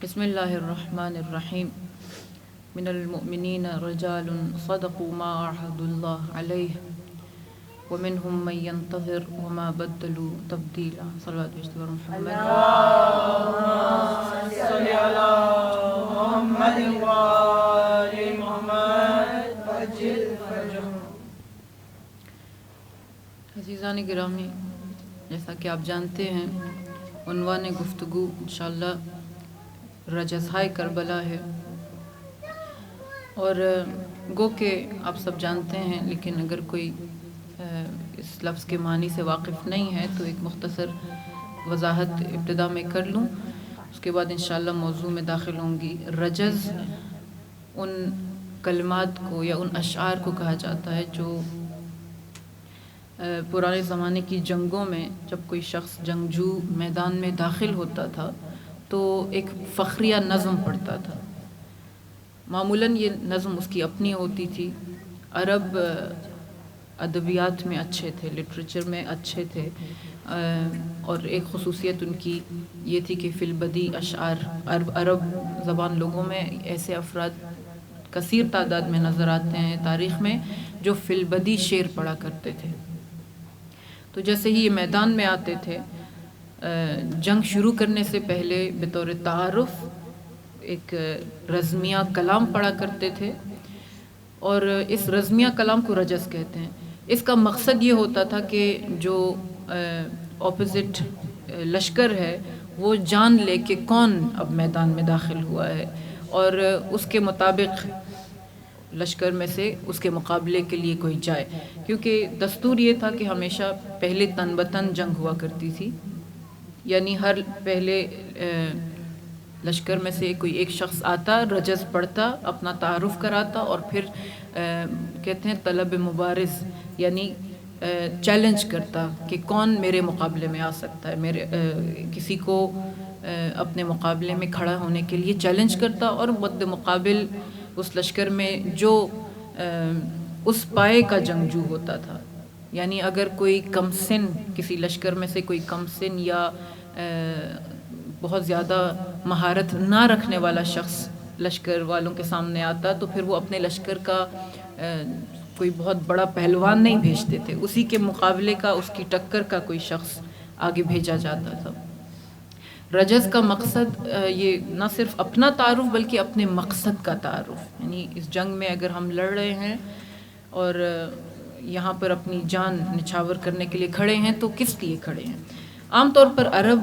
بسم اللہ الرحمن الرحیم من المؤمنین رجال صدقوا ما عاهدوا اللہ علیہ ومنهم من ينتظر وما بدلوا تبدیلا صلوات و محمد اللهم صل على محمد وآل محمد وعجل فرجهم۔ عزیزان گرامی، جیسا کہ آپ جانتے ہیں عنوان گفتگو انشاءاللہ رجزہائے کربلا ہے، اور گو کہ آپ سب جانتے ہیں، لیکن اگر کوئی اس لفظ کے معنی سے واقف نہیں ہے تو ایک مختصر وضاحت ابتدا میں کر لوں، اس کے بعد انشاءاللہ موضوع میں داخل ہوں گی۔ رجز ان کلمات کو یا ان اشعار کو کہا جاتا ہے جو پرانے زمانے کی جنگوں میں جب کوئی شخص جنگجو میدان میں داخل ہوتا تھا تو ایک فخریہ نظم پڑھتا تھا۔ معمولاً یہ نظم اس کی اپنی ہوتی تھی۔ عرب ادبیات میں اچھے تھے، لٹریچر میں اچھے تھے، اور ایک خصوصیت ان کی یہ تھی کہ فی البدی اشعار، عرب زبان لوگوں میں ایسے افراد کثیر تعداد میں نظر آتے ہیں تاریخ میں جو فی البدی شعر پڑھا کرتے تھے۔ تو جیسے ہی یہ میدان میں آتے تھے، جنگ شروع کرنے سے پہلے بطور تعارف ایک رزمیہ کلام پڑھا کرتے تھے، اور اس رزمیہ کلام کو رجز کہتے ہیں۔ اس کا مقصد یہ ہوتا تھا کہ جو اپوزٹ لشکر ہے وہ جان لے کہ کون اب میدان میں داخل ہوا ہے، اور اس کے مطابق لشکر میں سے اس کے مقابلے کے لیے کوئی جائے، کیونکہ دستور یہ تھا کہ ہمیشہ پہلے تن بتن جنگ ہوا کرتی تھی، یعنی ہر پہلے لشکر میں سے کوئی ایک شخص آتا، رجز پڑھتا، اپنا تعارف کراتا، اور پھر کہتے ہیں طلب مبارز، یعنی چیلنج کرتا کہ کون میرے مقابلے میں آ سکتا ہے، میرے کسی کو اپنے مقابلے میں کھڑا ہونے کے لیے چیلنج کرتا، اور مد مقابل اس لشکر میں جو اس پائے کا جنگجو ہوتا تھا، یعنی اگر کوئی کم سن کسی لشکر میں سے کوئی کم سن یا بہت زیادہ مہارت نہ رکھنے والا شخص لشکر والوں کے سامنے آتا تو پھر وہ اپنے لشکر کا کوئی بہت بڑا پہلوان نہیں بھیجتے تھے، اسی کے مقابلے کا، اس کی ٹکر کا کوئی شخص آگے بھیجا جاتا تھا۔ رجز کا مقصد یہ نہ صرف اپنا تعارف بلکہ اپنے مقصد کا تعارف، یعنی اس جنگ میں اگر ہم لڑ رہے ہیں اور یہاں پر اپنی جان نچھاور کرنے کے لیے کھڑے ہیں تو کس لیے کھڑے ہیں۔ عام طور پر عرب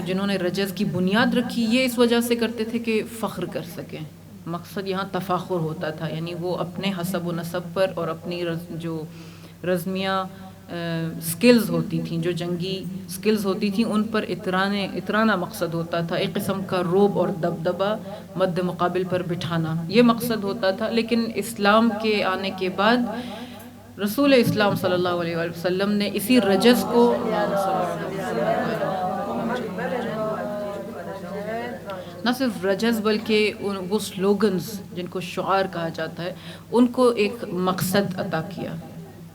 جنہوں نے رجز کی بنیاد رکھی یہ اس وجہ سے کرتے تھے کہ فخر کر سکیں، مقصد یہاں تفاخر ہوتا تھا، یعنی وہ اپنے حسب و نسب پر اور اپنی جو رزمیہ سکلز ہوتی تھیں، جو جنگی سکلز ہوتی تھیں، ان پر اترانا مقصد ہوتا تھا، ایک قسم کا روب اور دبدبہ مد مقابل پر بٹھانا، یہ مقصد ہوتا تھا۔ لیکن اسلام کے آنے کے بعد رسول اسلام صلی اللہ علیہ وآلہ وسلم نے اسی رجز کو نہ صرف رجز بلکہ وہ سلوگنز جن کو شعار کہا جاتا ہے ان کو ایک مقصد عطا کیا،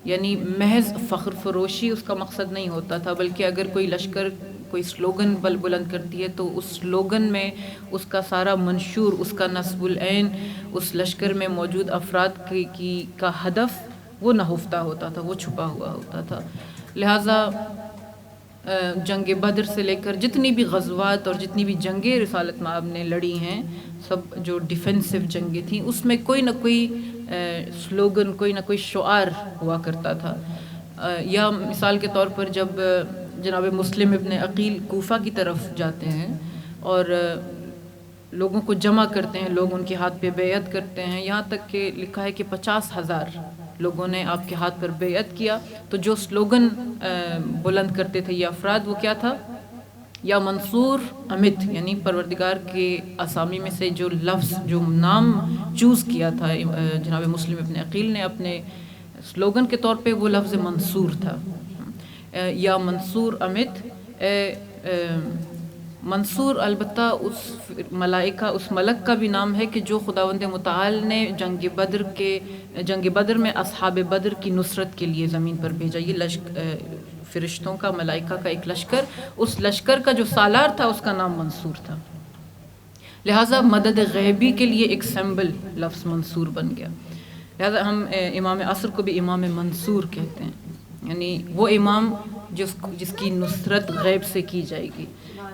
یعنی محض فخر فروشی اس کا مقصد نہیں ہوتا تھا، بلکہ اگر کوئی لشکر کوئی سلوگن بلند کرتی ہے تو اس سلوگن میں اس کا سارا منشور، اس کا نصب العین اس لشکر میں موجود افراد کا ہدف وہ نہفتہ ہوتا تھا، وہ چھپا ہوا ہوتا تھا۔ لہٰذا جنگ بدر سے لے کر جتنی بھی غزوات اور جتنی بھی جنگیں رسالت مآب نے لڑی ہیں، سب جو ڈیفینسو جنگیں تھیں، اس میں کوئی نہ کوئی سلوگن، کوئی نہ کوئی شعار ہوا کرتا تھا۔ یا مثال کے طور پر جب جناب مسلم ابن عقیل کوفہ کی طرف جاتے ہیں اور لوگوں کو جمع کرتے ہیں، لوگ ان کے ہاتھ پہ بیعت کرتے ہیں، یہاں تک کہ لکھا ہے کہ 50,000 لوگوں نے آپ کے ہاتھ پر بیعت کیا، تو جو سلوگن بلند کرتے تھے یہ افراد وہ کیا تھا؟ یا منصور امت، یعنی پروردگار کے اسامی میں سے جو لفظ، جو نام چوز کیا تھا جناب مسلم ابن عقیل نے اپنے سلوگن کے طور پہ، وہ لفظ منصور تھا۔ یا منصور امت، منصور البتہ اس ملائکہ، اس ملک کا بھی نام ہے کہ جو خداوند متعال نے جنگ بدر میں اصحاب بدر کی نصرت کے لیے زمین پر بھیجا۔ یہ فرشتوں کا، ملائکہ کا ایک لشکر، اس لشکر کا جو سالار تھا اس کا نام منصور تھا۔ لہٰذا مدد غیبی کے لیے ایک سمبل لفظ منصور بن گیا. لہٰذا ہم امام عصر کو بھی امام منصور کہتے ہیں، یعنی وہ امام جس کی نصرت غیب سے کی جائے گی.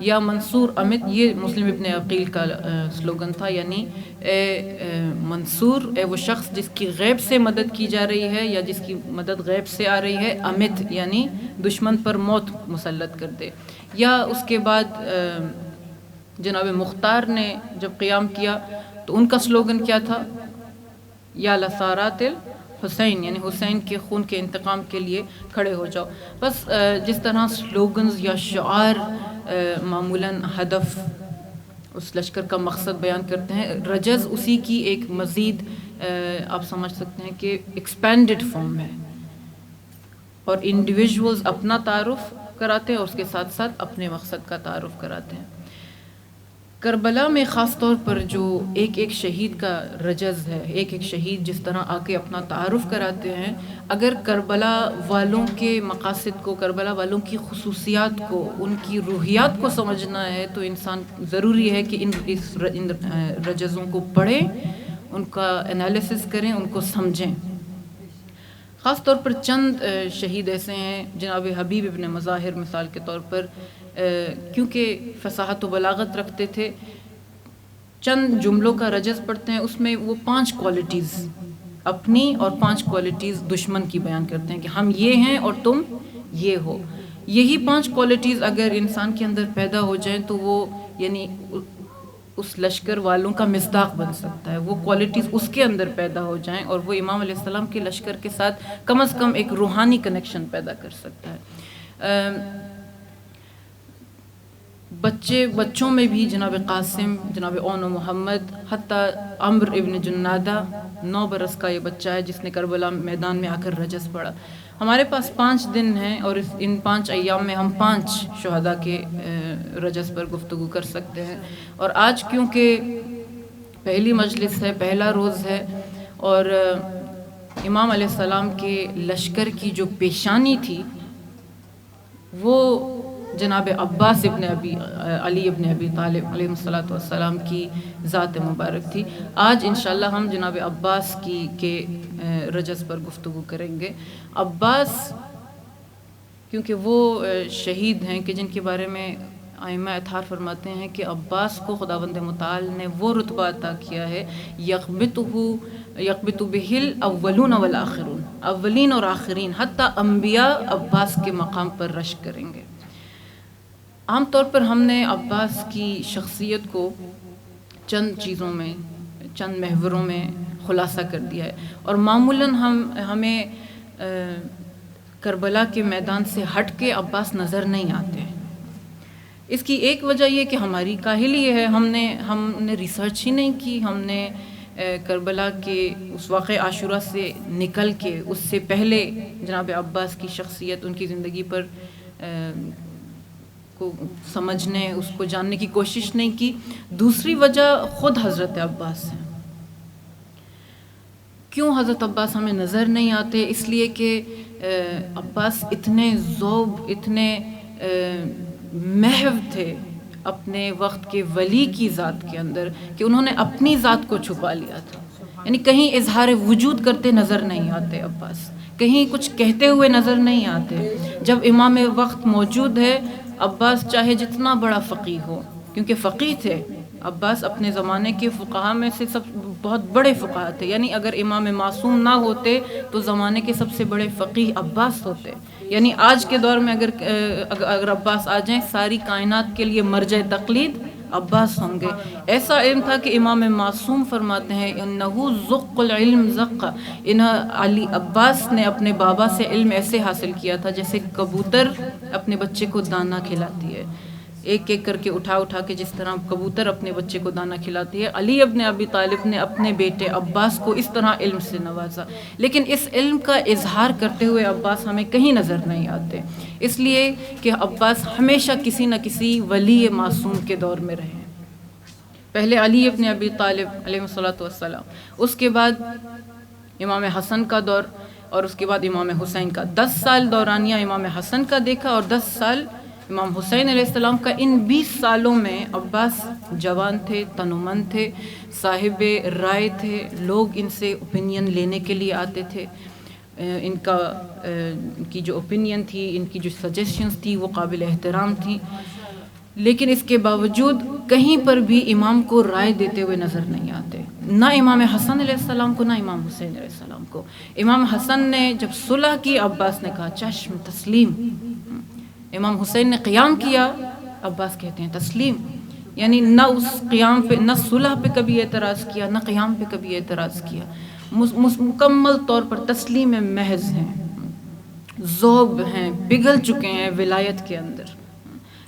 یا منصور امت، یہ مسلم ابن عقیل کا سلوگن تھا، یعنی منصور اے وہ شخص جس کی غیب سے مدد کی جا رہی ہے یا جس کی مدد غیب سے آ رہی ہے. امت یعنی دشمن پر موت مسلط کر دے. یا اس کے بعد جناب مختار نے جب قیام کیا تو ان کا سلوگن کیا تھا؟ یا لثارات الحسین، یعنی حسین کے خون کے انتقام کے لیے کھڑے ہو جاؤ. بس جس طرح سلوگنز یا شعار معمولاً ہدف اس لشکر کا مقصد بیان کرتے ہیں، رجز اسی کی ایک مزید آپ سمجھ سکتے ہیں کہ ایکسپینڈڈ فارم ہے. اور انڈیویژولز اپنا تعارف کراتے ہیں اور اس کے ساتھ ساتھ اپنے مقصد کا تعارف کراتے ہیں. کربلا میں خاص طور پر جو ایک ایک شہید کا رجز ہے، ایک ایک شہید جس طرح آ کے اپنا تعارف کراتے ہیں، اگر کربلا والوں کے مقاصد کو، کربلا والوں کی خصوصیات کو، ان کی روحیات کو سمجھنا ہے تو انسان ضروری ہے کہ ان رجزوں کو پڑھیں، ان کا انالیسس کریں، ان کو سمجھیں. خاص طور پر چند شہید ایسے ہیں، جناب حبیب ابن مظاہر مثال کے طور پر، کیونکہ فصاحت و بلاغت رکھتے تھے، چند جملوں کا رجز پڑھتے ہیں، اس میں وہ 5 کوالٹیز اپنی اور 5 کوالٹیز دشمن کی بیان کرتے ہیں کہ ہم یہ ہیں اور تم یہ ہو. یہی 5 کوالٹیز اگر انسان کے اندر پیدا ہو جائیں تو وہ یعنی اس لشکر والوں کا مصداق بن سکتا ہے. وہ کوالٹیز اس کے اندر پیدا ہو جائیں اور وہ امام علیہ السلام کے لشکر کے ساتھ کم از کم ایک روحانی کنیکشن پیدا کر سکتا ہے. بچوں میں بھی جناب قاسم، جناب اون و محمد، حتیٰ عمر ابن جنادہ 9 برس کا یہ بچہ ہے جس نے کربلا میدان میں آ کر رجز پڑھا. ہمارے پاس 5 دن ہیں اور ان 5 ایام میں ہم 5 شہداء کے رجز پر گفتگو کر سکتے ہیں. اور آج کیونکہ پہلی مجلس ہے، پہلا روز ہے، اور امام علیہ السلام کے لشکر کی جو پیشانی تھی وہ جناب عباس ابن علی ابن ابی طالب علیہ السلام کی ذات مبارک تھی. آج انشاءاللہ ہم جناب عباس کے رجز پر گفتگو کریں گے. عباس کیونکہ وہ شہید ہیں کہ جن کے بارے میں ائمہ اطہار فرماتے ہیں کہ عباس کو خداوند متعال نے وہ رتبہ عطا کیا ہے یقبت بہ الاولون والآخرون، اولین اور آخرین، حتیٰ انبیاء عباس کے مقام پر رش کریں گے. عام طور پر ہم نے عباس کی شخصیت کو چند چیزوں میں، چند محوروں میں خلاصہ کر دیا ہے، اور معمولاً ہمیں کربلا کے میدان سے ہٹ کے عباس نظر نہیں آتے. اس کی ایک وجہ یہ کہ ہماری کاہلی ہے، ہم نے ریسرچ ہی نہیں کی. ہم نے کربلا کے اس واقع عاشورہ سے نکل کے اس سے پہلے جناب عباس کی شخصیت، ان کی زندگی پر کو سمجھنے، اس کو جاننے کی کوشش نہیں کی. دوسری وجہ خود حضرت عباس ہے. کیوں حضرت عباس ہمیں نظر نہیں آتے؟ اس لیے کہ عباس اتنے ذوب، اتنے محو تھے اپنے وقت کے ولی کی ذات کے اندر کہ انہوں نے اپنی ذات کو چھپا لیا تھا. یعنی کہیں اظہار وجود کرتے نظر نہیں آتے عباس، کہیں کچھ کہتے ہوئے نظر نہیں آتے. جب امام وقت موجود ہے، عباس چاہے جتنا بڑا فقیہ ہو، کیونکہ فقیہ تھے عباس، اپنے زمانے کے فقہاء میں سے بہت بڑے فقہاء تھے. یعنی اگر امام معصوم نہ ہوتے تو زمانے کے سب سے بڑے فقیہ عباس ہوتے. یعنی آج کے دور میں اگر عباس آ جائیں، ساری کائنات کے لیے مرجع تقلید عباس ہوں گے. ایسا علم تھا کہ امام معصوم فرماتے ہیں انہو زق العلم زق، علی عباس نے اپنے بابا سے علم ایسے حاصل کیا تھا جیسے کبوتر اپنے بچے کو دانا کھلاتی ہے، ایک ایک کر کے اٹھا کے جس طرح کبوتر اپنے بچے کو دانا کھلاتی ہے. علی ابن ابی طالب نے اپنے بیٹے عباس کو اس طرح علم سے نوازا، لیکن اس علم کا اظہار کرتے ہوئے عباس ہمیں کہیں نظر نہیں آتے، اس لیے کہ عباس ہمیشہ کسی نہ کسی ولی معصوم کے دور میں رہے. پہلے علی ابن ابی طالب علیہ السلام، اس کے بعد امام حسن کا دور، اور اس کے بعد امام حسین کا. 10 سال دورانیہ امام حسن کا دیکھا اور 10 سال امام حسین علیہ السلام کا ان 20 سالوں میں عباس جوان تھے، تنومند تھے، صاحب رائے تھے، لوگ ان سے اوپینین لینے کے لیے آتے تھے، ان کی جو اوپینین تھی، ان کی جو سجیشنز تھی وہ قابل احترام تھیں، لیکن اس کے باوجود کہیں پر بھی امام کو رائے دیتے ہوئے نظر نہیں آتے، نہ امام حسن علیہ السلام کو، نہ امام حسین علیہ السلام کو۔ امام حسن نے جب صلح کی، عباس نے کہا چشم تسلیم، امام حسین نے قیام کیا، عباس کہتے ہیں تسلیم، یعنی نہ اس قیام پہ، نہ صلح پہ کبھی اعتراض کیا، نہ قیام پہ کبھی اعتراض کیا، مکمل طور پر تسلیم محض ہیں، ذوب ہیں، پگھل چکے ہیں ولایت کے اندر،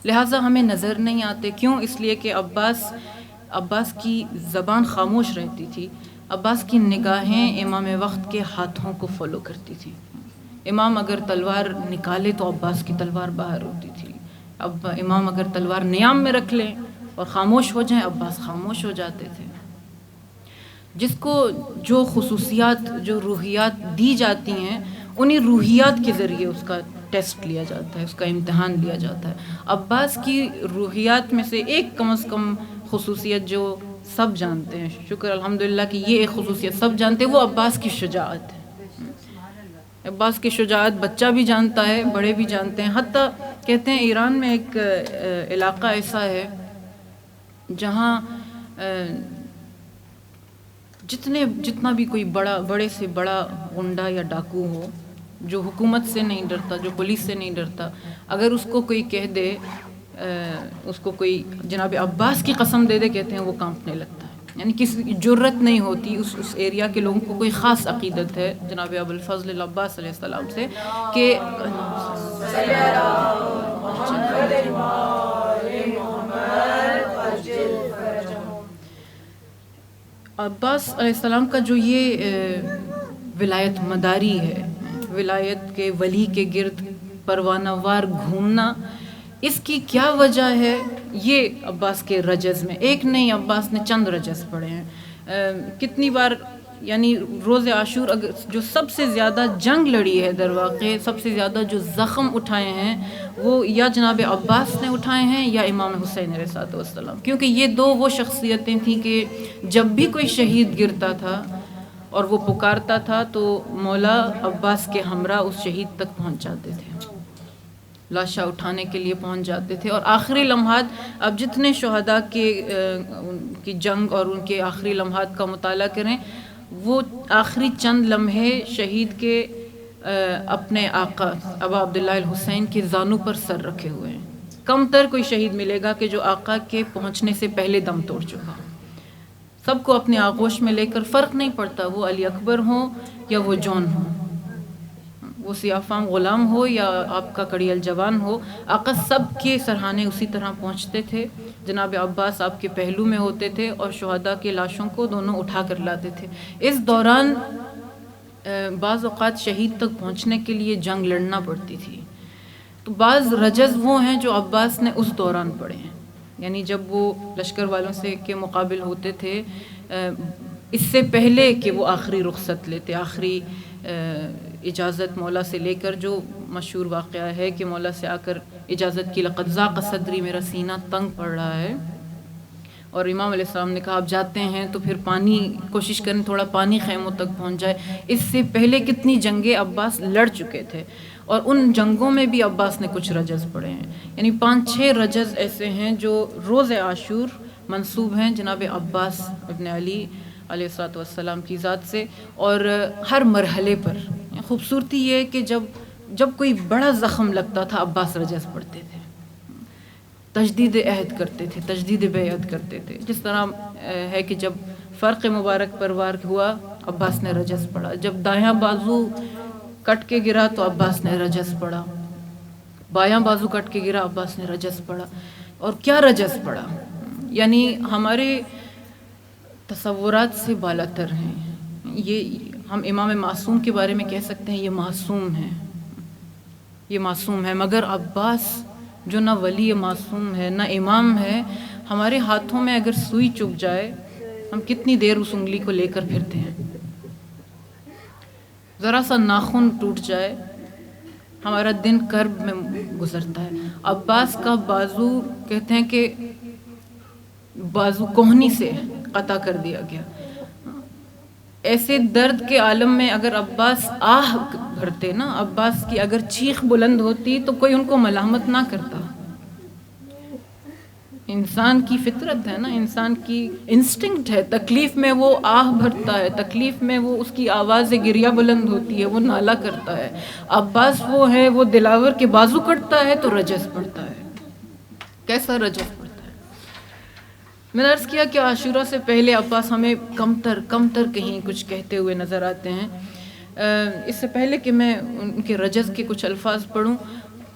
لہٰذا ہمیں نظر نہیں آتے۔ کیوں؟ اس لیے کہ عباس کی زبان خاموش رہتی تھی، عباس کی نگاہیں امام وقت کے ہاتھوں کو فالو کرتی تھیں، امام اگر تلوار نکالے تو عباس کی تلوار باہر ہوتی تھی، اب امام اگر تلوار نیام میں رکھ لیں اور خاموش ہو جائیں، عباس خاموش ہو جاتے تھے۔ جس کو جو خصوصیات، جو روحیات دی جاتی ہیں، انہی روحیات کے ذریعے اس کا ٹیسٹ لیا جاتا ہے، اس کا امتحان لیا جاتا ہے۔ عباس کی روحیات میں سے ایک کم از کم خصوصیت جو سب جانتے ہیں، شکر الحمدللہ کہ یہ ایک خصوصیت سب جانتے ہیں، وہ عباس کی شجاعت ہے۔ عباس کی شجاعت بچہ بھی جانتا ہے، بڑے بھی جانتے ہیں، حتیٰ کہتے ہیں ایران میں ایک علاقہ ایسا ہے جہاں جتنا بھی کوئی بڑے سے بڑا غنڈا یا ڈاکو ہو، جو حکومت سے نہیں ڈرتا، جو پولیس سے نہیں ڈرتا، اگر اس کو کوئی کہہ دے، اس کو کوئی جناب عباس کی قسم دے دے، کہتے ہیں وہ کانپنے لگتا ہے، یعنی کسی کی جرت نہیں ہوتی۔ اس ایریا کے لوگوں کو کوئی خاص عقیدت ہے جناب ابوالفضل العباس علیہ السلام سے کہ عباس علیہ السلام کا جو یہ ولایت مداری ہے، ولایت کے ولی کے گرد پروانہ وار گھومنا، اس کی کیا وجہ ہے؟ یہ عباس کے رجز میں ایک نہیں، عباس نے چند رجز پڑھے ہیں۔ کتنی بار، یعنی روز عاشور جو سب سے زیادہ جنگ لڑی ہے، در واقع سب سے زیادہ جو زخم اٹھائے ہیں وہ یا جناب عباس نے اٹھائے ہیں یا امام حسین علیہ السلام، کیونکہ یہ دو وہ شخصیتیں تھیں کہ جب بھی کوئی شہید گرتا تھا اور وہ پکارتا تھا تو مولا عباس کے ہمراہ اس شہید تک پہنچ جاتے تھے، لاشا اٹھانے کے لیے پہنچ جاتے تھے، اور آخری لمحات، اب جتنے شہداء کی جنگ اور ان کے آخری لمحات کا مطالعہ کریں، وہ آخری چند لمحے شہید کے اپنے آقا ابا عبداللہ الحسین کے زانو پر سر رکھے ہوئے ہیں۔ کم تر کوئی شہید ملے گا کہ جو آقا کے پہنچنے سے پہلے دم توڑ چکا، سب کو اپنے آغوش میں لے کر، فرق نہیں پڑتا وہ علی اکبر ہوں یا وہ جون ہوں، وہ سیاہ فام غلام ہو یا آپ کا کڑیل جوان ہو، آقا سب کے سرہانے اسی طرح پہنچتے تھے۔ جناب عباس آپ کے پہلو میں ہوتے تھے اور شہداء کی لاشوں کو دونوں اٹھا کر لاتے تھے۔ اس دوران بعض اوقات شہید تک پہنچنے کے لیے جنگ لڑنا پڑتی تھی، تو بعض رجز وہ ہیں جو عباس نے اس دوران پڑھے ہیں، یعنی جب وہ لشکر والوں سے کے مقابل ہوتے تھے، اس سے پہلے کہ وہ آخری رخصت لیتے، آخری اجازت مولا سے لے کر، جو مشہور واقعہ ہے کہ مولا سے آ کر اجازت کی، لقد ضاق صدری، میرا سینہ تنگ پڑ رہا ہے، اور امام علیہ السلام نے کہا آپ جاتے ہیں تو پھر پانی، کوشش کریں تھوڑا پانی خیموں تک پہنچ جائے۔ اس سے پہلے کتنی جنگیں عباس لڑ چکے تھے، اور ان جنگوں میں بھی عباس نے کچھ رجز پڑھے ہیں، یعنی 5-6 رجز ایسے ہیں جو روز عاشور منسوب ہیں جناب عباس ابن علی علیہ السلام کی ذات سے، اور ہر مرحلے پر خوبصورتی یہ ہے کہ جب کوئی بڑا زخم لگتا تھا، عباس رجز پڑھتے تھے، تجدید عہد کرتے تھے، تجدید بیعت کرتے تھے، جس طرح ہے کہ جب فرق مبارک پر وار ہوا، عباس نے رجز پڑھا، جب دایاں بازو کٹ کے گرا تو عباس نے رجز پڑھا، بایاں بازو کٹ کے گرا، عباس نے رجز پڑھا، اور کیا رجز پڑھا، یعنی ہمارے تصورات سے بالاتر ہیں۔ یہ ہم امام معصوم کے بارے میں کہہ سکتے ہیں یہ معصوم ہے، یہ معصوم ہے، مگر عباس جو نہ ولی معصوم ہے نہ امام ہے، ہمارے ہاتھوں میں اگر سوئی چبھ جائے، ہم کتنی دیر اس انگلی کو لے کر پھرتے ہیں، ذرا سا ناخن ٹوٹ جائے ہمارا دن کرب میں گزرتا ہے۔ عباس کا بازو کہتے ہیں کہ بازو کوہنی سے قطع کر دیا گیا۔ ایسے درد کے عالم میں اگر عباس آہ بھرتے نا، عباس کی اگر چیخ بلند ہوتی تو کوئی ان کو ملامت نہ کرتا۔ انسان کی فطرت ہے نا، انسان کی انسٹنکٹ ہے، تکلیف میں وہ آہ بھرتا ہے، تکلیف میں وہ اس کی آواز گریہ بلند ہوتی ہے، وہ نالا کرتا ہے۔ عباس وہ ہے، وہ دلاور کے بازو کٹتا ہے تو رجز پڑتا ہے۔ کیسا رجز پڑتا ہے؟ میں نے عرض کیا کہ عاشورہ سے پہلے عباس ہمیں کمتر کہیں کچھ کہتے ہوئے نظر آتے ہیں۔ اس سے پہلے کہ میں ان کے رجز کے کچھ الفاظ پڑھوں،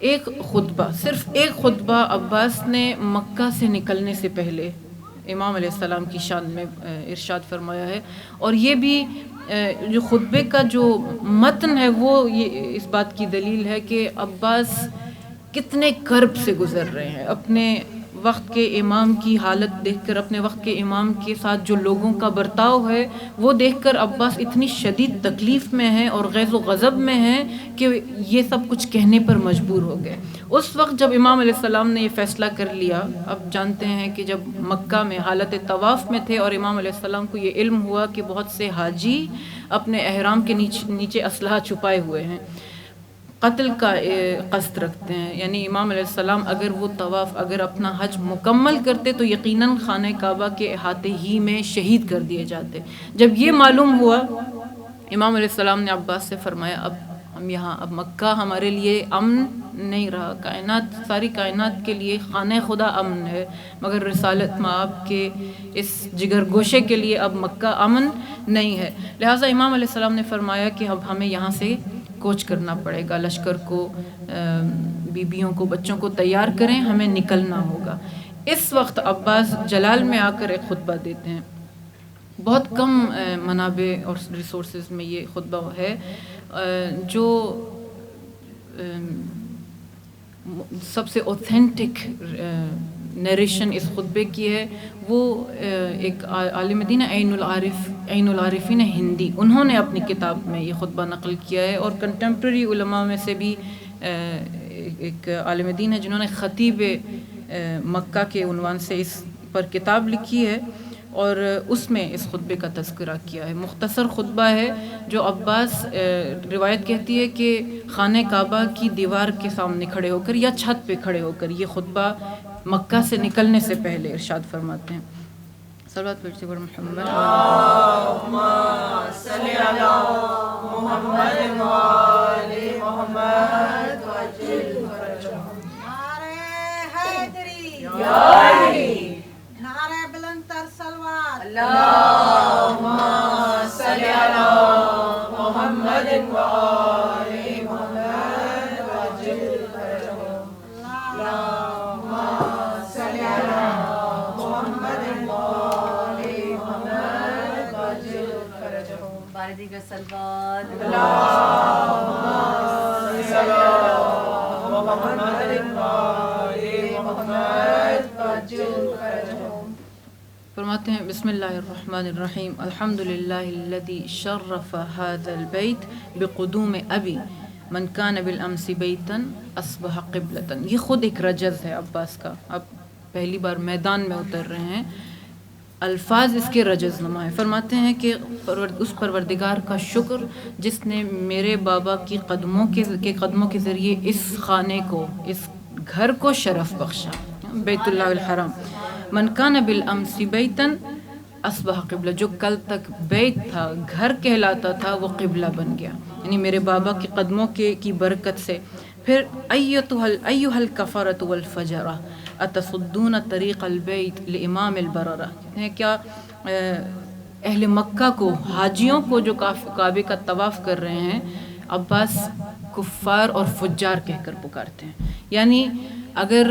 ایک خطبہ، صرف ایک خطبہ عباس نے مکہ سے نکلنے سے پہلے امام علیہ السلام کی شان میں ارشاد فرمایا ہے، اور یہ بھی جو خطبے کا جو متن ہے وہ یہ اس بات کی دلیل ہے کہ عباس کتنے کرب سے گزر رہے ہیں۔ اپنے وقت کے امام کی حالت دیکھ کر، اپنے وقت کے امام کے ساتھ جو لوگوں کا برتاؤ ہے وہ دیکھ کر عباس اتنی شدید تکلیف میں ہیں اور غیظ و غضب میں ہیں کہ یہ سب کچھ کہنے پر مجبور ہو گئے۔ اس وقت جب امام علیہ السلام نے یہ فیصلہ کر لیا، اب جانتے ہیں کہ جب مکہ میں حالت طواف میں تھے اور امام علیہ السلام کو یہ علم ہوا کہ بہت سے حاجی اپنے احرام کے نیچے اسلحہ چھپائے ہوئے ہیں، قتل کا قصد رکھتے ہیں، یعنی امام علیہ السلام اگر وہ طواف، اگر اپنا حج مکمل کرتے تو یقیناً خانہ کعبہ کے احاطے ہی میں شہید کر دیے جاتے۔ جب یہ معلوم ہوا، امام علیہ السلام نے عباس سے فرمایا اب ہم یہاں، اب مکہ ہمارے لیے امن نہیں رہا، ساری کائنات کے لیے خانہ خدا امن ہے، مگر رسالت مآب کے اس جگر گوشے کے لیے اب مکہ امن نہیں ہے۔ لہٰذا امام علیہ السلام نے فرمایا کہ اب ہمیں یہاں سے کوچ کرنا پڑے گا، لشکر کو، بیبیوں کو، بچوں کو تیار کریں، ہمیں نکلنا ہوگا۔ اس وقت عباس جلال میں آ کر ایک خطبہ دیتے ہیں۔ بہت کم منابع اور ریسورسز میں یہ خطبہ ہے۔ جو سب سے اوتھینٹک نیریشن اس خطبے کی ہے وہ ایک عالم دین عین العارفین ہندی، انہوں نے اپنی کتاب میں یہ خطبہ نقل کیا ہے، اور کنٹمپریری علماء میں سے بھی ایک عالم دین ہے جنہوں نے خطیب مکہ کے عنوان سے اس پر کتاب لکھی ہے اور اس میں اس خطبے کا تذکرہ کیا ہے۔ مختصر خطبہ ہے جو عباس، روایت کہتی ہے کہ خانہ کعبہ کی دیوار کے سامنے کھڑے ہو کر یا چھت پہ کھڑے ہو کر یہ خطبہ مکہ سے نکلنے سے پہلے ارشاد فرماتے ہیں۔ صلوات پڑھتے پر محمد اللہم صلی علی محمد و آل محمد وعجل فرجہم۔ نعرہ حیدری، یا علی، نعرہ بلند تر صلوات، اللہم صلی علی محمد و آل محمد وعجل فرجہم۔ اللہم صلی علی محمد و آل محمد وعجل فرجہم۔ باردی کا صلوات، اللہم صلی علی محمد و آل محمد وعجل فرجہم۔ فرماتے ہیں بسم اللہ الرحمن الرحیم، الحمدللہ الذی شرف هذا البیت بقدوم ابی من کان بالامس بیتا اصبح قبلتا۔ یہ خود ایک رجز ہے عباس کا، اب پہلی بار میدان میں اتر رہے ہیں، الفاظ اس کے رجز نما ہے۔ فرماتے ہیں کہ اس پروردگار کا شکر جس نے میرے بابا کی قدموں کے ذریعے اس خانے کو، اس گھر کو شرف بخشا، بیت اللہ الحرام۔ من کان بالامس بیتا اصبح قبلہ، جو کل تک بیت تھا، گھر کہلاتا تھا، وہ قبلہ بن گیا، یعنی میرے بابا کی قدموں کی برکت سے۔ پھر ایھا الکفرۃ والفجرہ اتصدون طریق البیت لامام البررہ، کہتے ہیں کیا اہل مکہ کو، حاجیوں کو جو کعبے کا طواف کر رہے ہیں، عباس کفار اور فجار کہہ کر پکارتے ہیں۔ یعنی اگر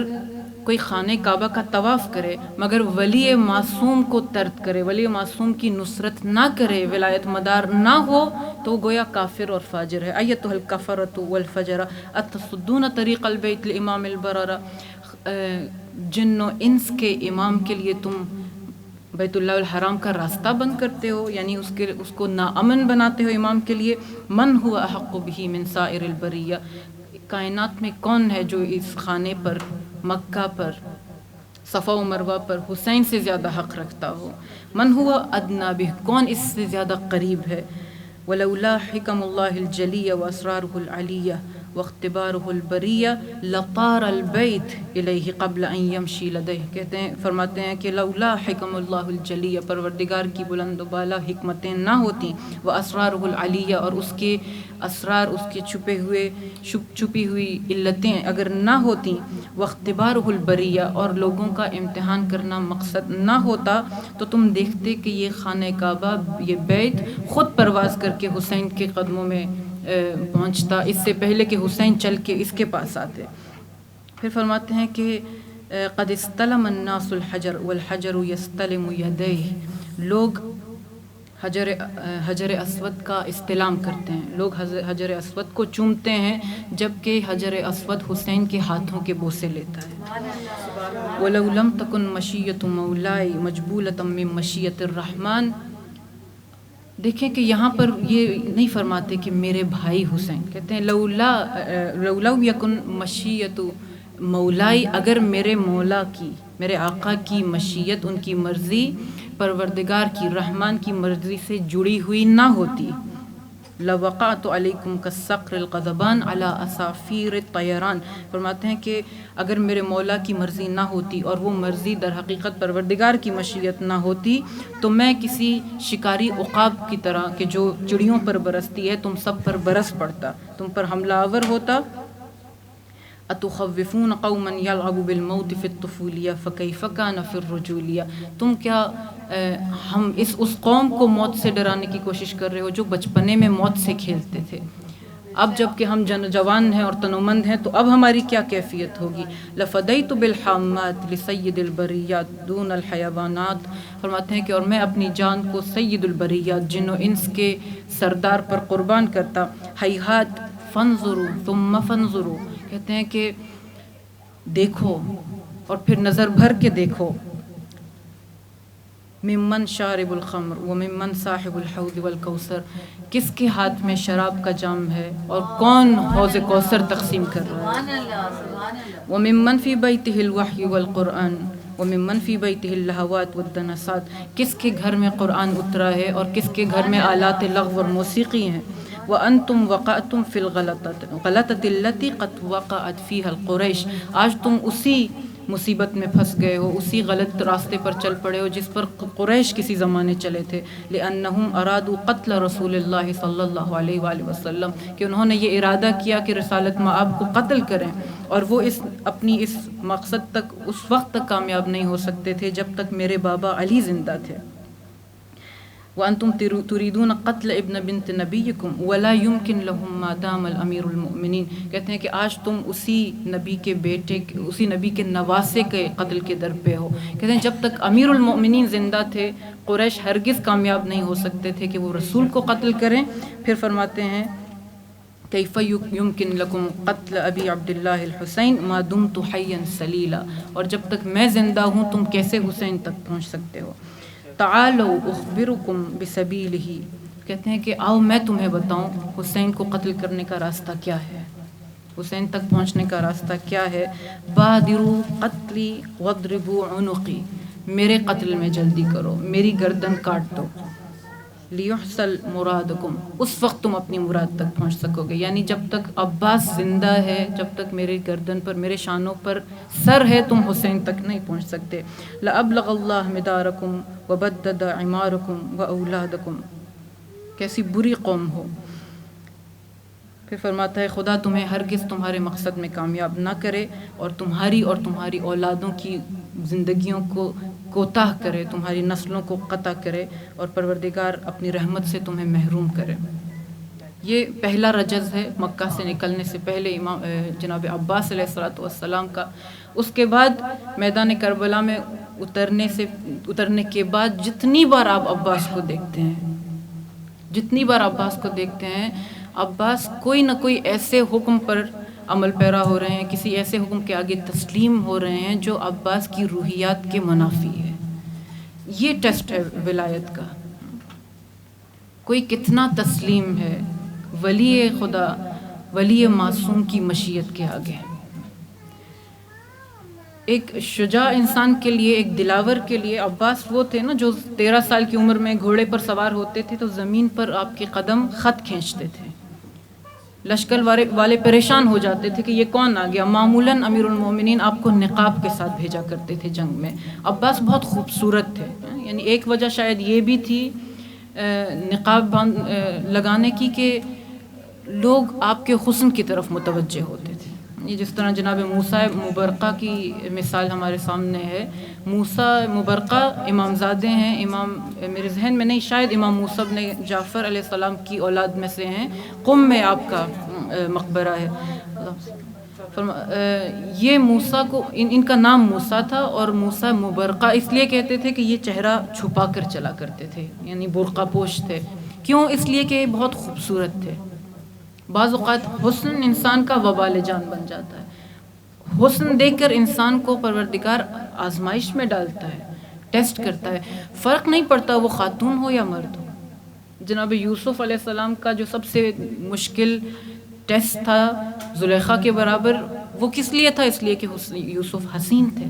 کوئی خانہ کعبہ کا طواف کرے مگر ولی معصوم کو طرد کرے، ولی معصوم کی نصرت نہ کرے، ولایت مدار نہ ہو، تو وہ گویا کافر اور فاجر ہے۔ ایھا الکفرۃ والفجرہ اتصدون طریق البیت لامام البررہ، جن و انس کے امام کے لیے تم بیت اللہ الحرام کا راستہ بند کرتے ہو، یعنی اس کو ناامن بناتے ہو امام کے لیے۔ من ہوا احق بہ من سائر البریہ، کائنات میں کون ہے جو اس خانے پر، مکہ پر، صفا و مروہ پر حسین سے زیادہ حق رکھتا ہو؟ من ہوا ادنا بہ، کون اس سے زیادہ قریب ہے؟ ولولا حکم اللہ الجلیہ واسرارہ العلیہ واختبارہ البریہ لطار البیت الیہ قبل ان یمشی لدیہ. کہتے ہیں، فرماتے ہیں کہ لولا حکم اللہ الجلیہ، پروردگار کی بلند و بالا حکمتیں نہ ہوتی، و اسرارہ العلیہ، اور اس کے اسرار، اس کے چھپی ہوئی علتیں اگر نہ ہوتیں، واختبارہ البریہ، اور لوگوں کا امتحان کرنا مقصد نہ ہوتا، تو تم دیکھتے کہ یہ خانہ کعبہ، یہ بیت خود پرواز کر کے حسین کے قدموں میں پہنچتا، اس سے پہلے کہ حسین چل کے اس کے پاس آتے. پھر فرماتے ہیں کہ قد استلم الناس الحجر والحجر یستلم یدیہ، لوگ حجر اسود کا استلام کرتے ہیں، لوگ حجر اسود کو چومتے ہیں، جبکہ حجر اسود حسین کے ہاتھوں کے بوسے لیتا ہے. وَلَوْ لَمْ تَكُنْ مَشِيَّةُ مَوْلَائِ مَجْبُولَةً مِّن مَشِيَّةِ الرَّحْمَٰنِ. دیکھیں کہ یہاں پر یہ نہیں فرماتے کہ میرے بھائی حسین، کہتے ہیں لَوْ يَكُنْ مَشِيَّةُ مولائی، اگر میرے مولا کی، میرے آقا کی مشیت، ان کی مرضی پروردگار کی، رحمان کی مرضی سے جڑی ہوئی نہ ہوتی، لَوَقَعْتُ عَلَيْكُمْ كَالصَّقْرِ الْقَضْبَانِ عَلَىٰ أَصَافِيرِ الطَّيْرَانِ. فرماتے ہیں کہ اگر میرے مولا کی مرضی نہ ہوتی، اور وہ مرضی در حقیقت پروردگار کی مشیت نہ ہوتی، تو میں کسی شکاری عقاب کی طرح کہ جو چڑیوں پر برستی ہے، تم سب پر برس پڑتا، تم پر حملہ آور ہوتا. اتخوفون قوما یلعب بالموت فی الطفولیہ فکیف کان فی الرجولیہ. تم کیا ہم اس قوم کو موت سے ڈرانے کی کوشش کر رہے ہو جو بچپنے میں موت سے کھیلتے تھے؟ اب جب کہ ہم جوان ہیں اور تنومند ہیں، تو اب ہماری کیا کیفیت ہوگی؟ لفدیت بالحامات لسید البریات دون الحیوانات. فرماتے ہیں کہ اور میں اپنی جان کو سید البریات، جن و انس کے سردار پر قربان کرتا. ہیہات فانظروا ثم فانظروا. کہتے ہیں کہ دیکھو اور پھر نظر بھر کے دیکھو. ممن شارب الخمر وممن صاحب الحوض والکوثر. کس کے ہاتھ میں شراب کا جام ہے اور کون حوض کوثر تقسیم کر رہا ہے؟ وممن فی بیتہ الوحی والقرآن وممن فی بیتہ اللہوات والدنسات. کس کے گھر میں قرآن اترا ہے اور کس کے گھر میں آلات لغو اور موسیقی ہیں. وَأَنْتُمْ وَقَعْتُمْ فِي الْغَلَطَةِ الَّتِي قَدْ وَقَعَتْ فِيهَا الْقُرَيْشِ. آج تم اسی مصیبت میں پھنس گئے ہو، اسی غلط راستے پر چل پڑے ہو جس پر قریش کسی زمانے چلے تھے. لِأَنَّهُمْ أَرَادُوا قَتْلَ رسول اللہ صلی اللہ علیہ وآلہ وسلم. کہ انہوں نے یہ ارادہ کیا کہ رسالت مآب کو قتل کریں، اور وہ اپنی اس مقصد تک اس وقت تک کامیاب نہیں ہو سکتے تھے جب تک میرے بابا علی زندہ تھے. وَأَنْتُمْ تُرِيدُونَ قَتْلَ ابْنَ بِنْتِ نَبِيِّكُمْ وَلَا يُمْكِنْ لَهُمْ مَا دَامَ الْأَمِيرُ الْمُؤْمِنِينَ. کہتے ہیں کہ آج تم اسی نبی کے بیٹے، اسی نبی کے نواسے کے قتل کے در پہ ہو. کہتے ہیں جب تک امیر المؤمنین زندہ تھے، قریش ہرگز کامیاب نہیں ہو سکتے تھے کہ وہ رسول کو قتل کریں. پھر فرماتے ہیں کیف یمکن لکم قتل ابی عبداللہ الحسین ما دمت حیا سلیلا. اور جب تک میں زندہ ہوں تم کیسے حسین تک پہنچ سکتے ہو؟ تعالوا اخبرکم بسبیلہ. کہتے ہیں کہ آؤ میں تمہیں بتاؤں حسین کو قتل کرنے کا راستہ کیا ہے، حسین تک پہنچنے کا راستہ کیا ہے. بادروا قتلی واضربوا عنقی. میرے قتل میں جلدی کرو، میری گردن کاٹ دو. لیحصل مرادکم. اس وقت تم اپنی مراد تک پہنچ سکو گے. یعنی جب تک عباس زندہ ہے، جب تک میری گردن پر، میرے شانوں پر سر ہے، تم حسین تک نہیں پہنچ سکتے. لأبلغ اللہ مدارکم وبدد عمارکم واولادکم. کیسی بری قوم ہو. پھر فرماتا ہے خدا تمہیں ہرگز تمہارے مقصد میں کامیاب نہ کرے، اور تمہاری اولادوں کی زندگیوں کو کوتاہ کرے، تمہاری نسلوں کو قطع کرے، اور پروردگار اپنی رحمت سے تمہیں محروم کرے. یہ پہلا رجز ہے مکہ سے نکلنے سے پہلے جناب عباس علیہ الصلوۃ والسلام کا. اس کے بعد میدان کربلا میں اترنے کے بعد جتنی بار آپ عباس کو دیکھتے ہیں، جتنی بار عباس کو دیکھتے ہیں، عباس کوئی نہ کوئی ایسے حکم پر عمل پیرا ہو رہے ہیں، کسی ایسے حکم کے آگے تسلیم ہو رہے ہیں جو عباس کی روحیات کے منافی ہے. یہ ٹیسٹ ہے ولایت کا. کوئی کتنا تسلیم ہے، ولی خدا ولی معصوم کی مشیت کے آگے. ایک شجاع انسان کے لیے، ایک دلاور کے لیے عباس وہ تھے نا جو 13 سال کی عمر میں گھوڑے پر سوار ہوتے تھے تو زمین پر آپ کے قدم خط کھینچتے تھے. لشکر والے پریشان ہو جاتے تھے کہ یہ کون آ گیا. معمولاً امیر المومنین آپ کو نقاب کے ساتھ بھیجا کرتے تھے جنگ میں. عباس بہت خوبصورت تھے، یعنی ایک وجہ شاید یہ بھی تھی نقاب لگانے کی کہ لوگ آپ کے حسن کی طرف متوجہ ہوتے تھے. یہ جس طرح جناب موسیٰ مبرقہ کی مثال ہمارے سامنے ہے. موسیٰ مبرقہ امام زادے ہیں، امام میرے ذہن میں نہیں، شاید امام موسیٰ بن جعفر علیہ السلام کی اولاد میں سے ہیں. قم میں آپ کا مقبرہ ہے. یہ موسیٰ کو ان کا نام موسیٰ تھا، اور موسیٰ مبرقہ اس لیے کہتے تھے کہ یہ چہرہ چھپا کر چلا کرتے تھے، یعنی برقع پوش تھے. کیوں؟ اس لیے کہ بہت خوبصورت تھے. بعض اوقات حسن انسان کا وبال جان بن جاتا ہے. حسن دیکھ کر انسان کو پروردگار آزمائش میں ڈالتا ہے، ٹیسٹ کرتا ہے. فرق نہیں پڑتا وہ خاتون ہو یا مرد ہو. جناب یوسف علیہ السلام کا جو سب سے مشکل ٹیسٹ تھا زلیخا کے برابر، وہ کس لیے تھا؟ اس لیے کہ یوسف حسین تھے.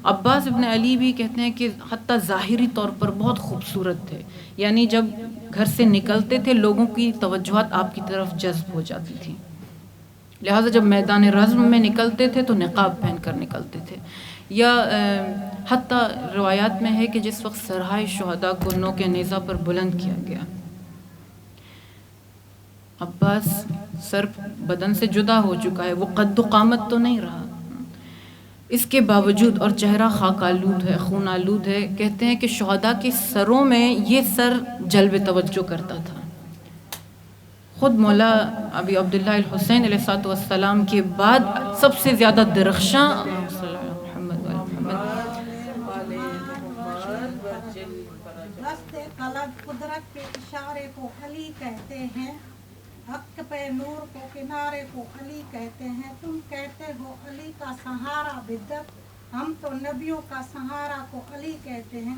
عباس ابن علی بھی کہتے ہیں کہ حتیٰ ظاہری طور پر بہت خوبصورت تھے، یعنی جب گھر سے نکلتے تھے لوگوں کی توجہات آپ کی طرف جذب ہو جاتی تھی. لہٰذا جب میدان رزم میں نکلتے تھے تو نقاب پہن کر نکلتے تھے. یا حتیٰ روایات میں ہے کہ جس وقت سرہائے شہداء کو نوک نیزہ پر بلند کیا گیا، عباس سر بدن سے جدا ہو چکا ہے، وہ قد و قامت تو نہیں رہا، اس کے باوجود اور چہرہ خاک آلود ہے، خون آلود ہے. کہتے ہیں کہ شہداء کے سروں میں یہ سر جلب توجہ کرتا تھا. خود مولا ابی عبداللہ الحسین علیہ السلام کے بعد سب سے زیادہ درخشاں دست قلم قدرت کے اشارے کو علی کہتے ہیں، حق پہ نور کو کنارے کو علی کہتے ہیں. تم کہتے ہو علی کا سہارا بدت، ہم تو نبیوں کا سہارا کو علی کہتے ہیں.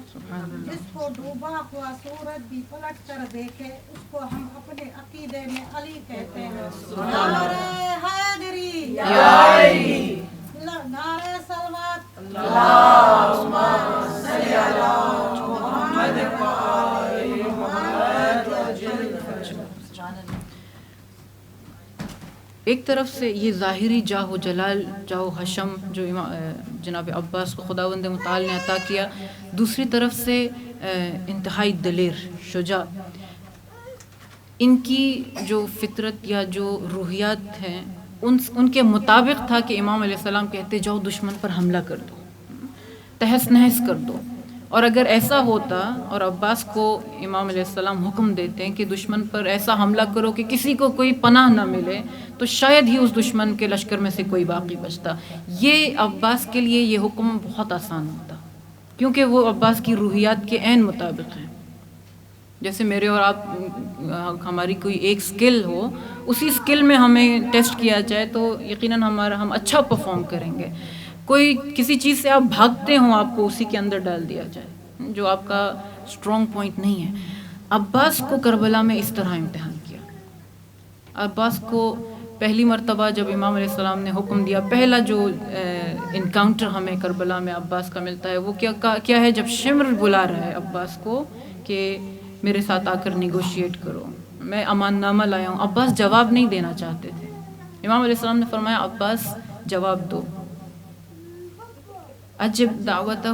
جس کو ڈوبا ہوا سورج بھی پلٹ کر دیکھے اس کو ہم اپنے عقیدے میں علی کہتے ہیں. نعرہ حیدری، نعرہ صلوات، اللہم صلی علی محمد و آل محمد وجل. ایک طرف سے یہ ظاہری جاہ و جلال، جاہ و حشم جو جناب عباس کو خداوند متعال نے عطا کیا، دوسری طرف سے انتہائی دلیر، شجاع. ان کی جو فطرت یا جو روحیات ہیں ان کے مطابق تھا کہ امام علیہ السلام کہتے جاؤ دشمن پر حملہ کر دو، تہس نہس کر دو. اور اگر ایسا ہوتا اور عباس کو امام علیہ السلام حکم دیتے ہیں کہ دشمن پر ایسا حملہ کرو کہ کسی کو کوئی پناہ نہ ملے، تو شاید ہی اس دشمن کے لشکر میں سے کوئی باقی بچتا. یہ عباس کے لیے یہ حکم بہت آسان ہوتا، کیونکہ وہ عباس کی روحیات کے عین مطابق ہیں. جیسے میرے اور آپ ہماری کوئی ایک سکل ہو، اسی سکل میں ہمیں ٹیسٹ کیا جائے تو یقیناً ہم اچھا پرفارم کریں گے. کوئی کسی چیز سے آپ بھاگتے ہوں، آپ کو اسی کے اندر ڈال دیا جائے جو آپ کا اسٹرانگ پوائنٹ نہیں ہے. عباس کو کربلا میں اس طرح امتحان کیا. عباس کو پہلی مرتبہ جب امام علیہ السلام نے حکم دیا، پہلا جو انکاؤنٹر ہمیں کربلا میں عباس کا ملتا ہے وہ کیا ہے؟ جب شمر بلا رہا ہے عباس کو کہ میرے ساتھ آ کر نیگوشیٹ کرو، میں امان نامہ لایا ہوں. عباس جواب نہیں دینا چاہتے تھے. امام علیہ السلام نے فرمایا عباس جواب دو. اجب دعوتہ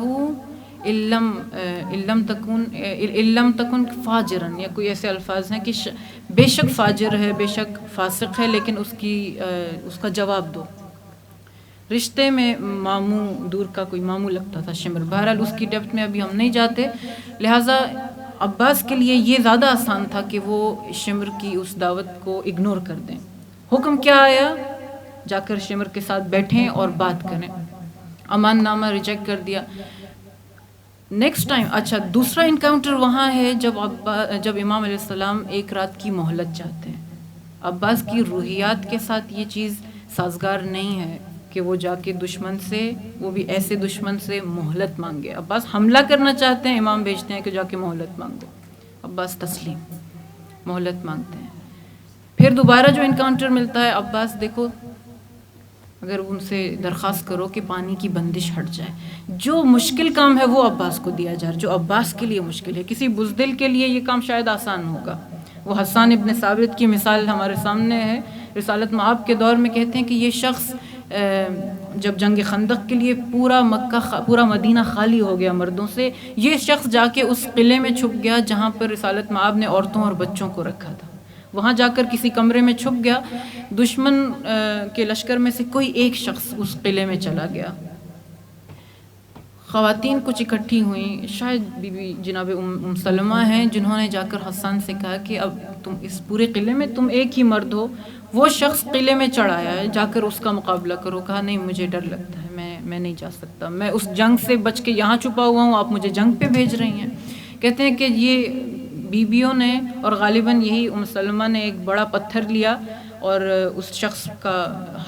علم تکن فاجرن، یا کوئی ایسے الفاظ ہیں کہ بے شک فاجر ہے، بے شک فاسق ہے، لیکن اس کا جواب دو. رشتے میں ماموں دور کا کوئی ماموں لگتا تھا شمر. بہرحال اس کی ڈیپتھ میں ابھی ہم نہیں جاتے. لہٰذا عباس کے لیے یہ زیادہ آسان تھا کہ وہ شمر کی اس دعوت کو اگنور کر دیں. حکم کیا آیا؟ جا کر شمر کے ساتھ بیٹھیں اور بات کریں. امان نامہ ریجیکٹ کر دیا. نیکسٹ ٹائم اچھا دوسرا انکاؤنٹر وہاں ہے جب امام علیہ السلام ایک رات کی مہلت چاہتے ہیں. عباس کی روحیات کے ساتھ یہ چیز سازگار نہیں ہے کہ وہ جا کے دشمن سے، وہ بھی ایسے دشمن سے مہلت مانگے. عباس حملہ کرنا چاہتے ہیں، امام بھیجتے ہیں کہ جا کے مہلت مانگو. عباس تسلیم، مہلت مانگتے ہیں. پھر دوبارہ جو انکاؤنٹر ملتا ہے، عباس دیکھو اگر ان سے درخواست کرو کہ پانی کی بندش ہٹ جائے، جو مشکل کام ہے وہ عباس کو دیا جا رہا ہے، جو عباس کے لیے مشکل ہے۔ کسی بزدل کے لیے یہ کام شاید آسان ہوگا۔ وہ حسان ابن ثابت کی مثال ہمارے سامنے ہے، رسالت مآب کے دور میں کہتے ہیں کہ یہ شخص جب جنگ خندق کے لیے پورا مدینہ خالی ہو گیا مردوں سے، یہ شخص جا کے اس قلعے میں چھپ گیا جہاں پر رسالت مآب نے عورتوں اور بچوں کو رکھا تھا۔ وہاں جا کر کسی کمرے میں چھپ گیا، دشمن کے لشکر میں سے کوئی ایک شخص اس قلعے میں چلا گیا، خواتین کچھ اکٹھی ہوئیں، شاید بی بی جناب ام سلمہ ہیں، جنہوں نے جا کر حسان سے کہا کہ اب تم اس پورے قلعے میں تم ایک ہی مرد ہو، وہ شخص قلعے میں چڑھ آیا ہے، جا کر اس کا مقابلہ کرو۔ کہا نہیں، مجھے ڈر لگتا ہے، میں نہیں جا سکتا، میں اس جنگ سے بچ کے یہاں چھپا ہوا ہوں، آپ مجھے جنگ پہ بھیج رہی ہیں۔ کہتے ہیں کہ یہ بیویوں نے، اور غالباً یہی ام سلمہ نے، ایک بڑا پتھر لیا اور اس شخص کا،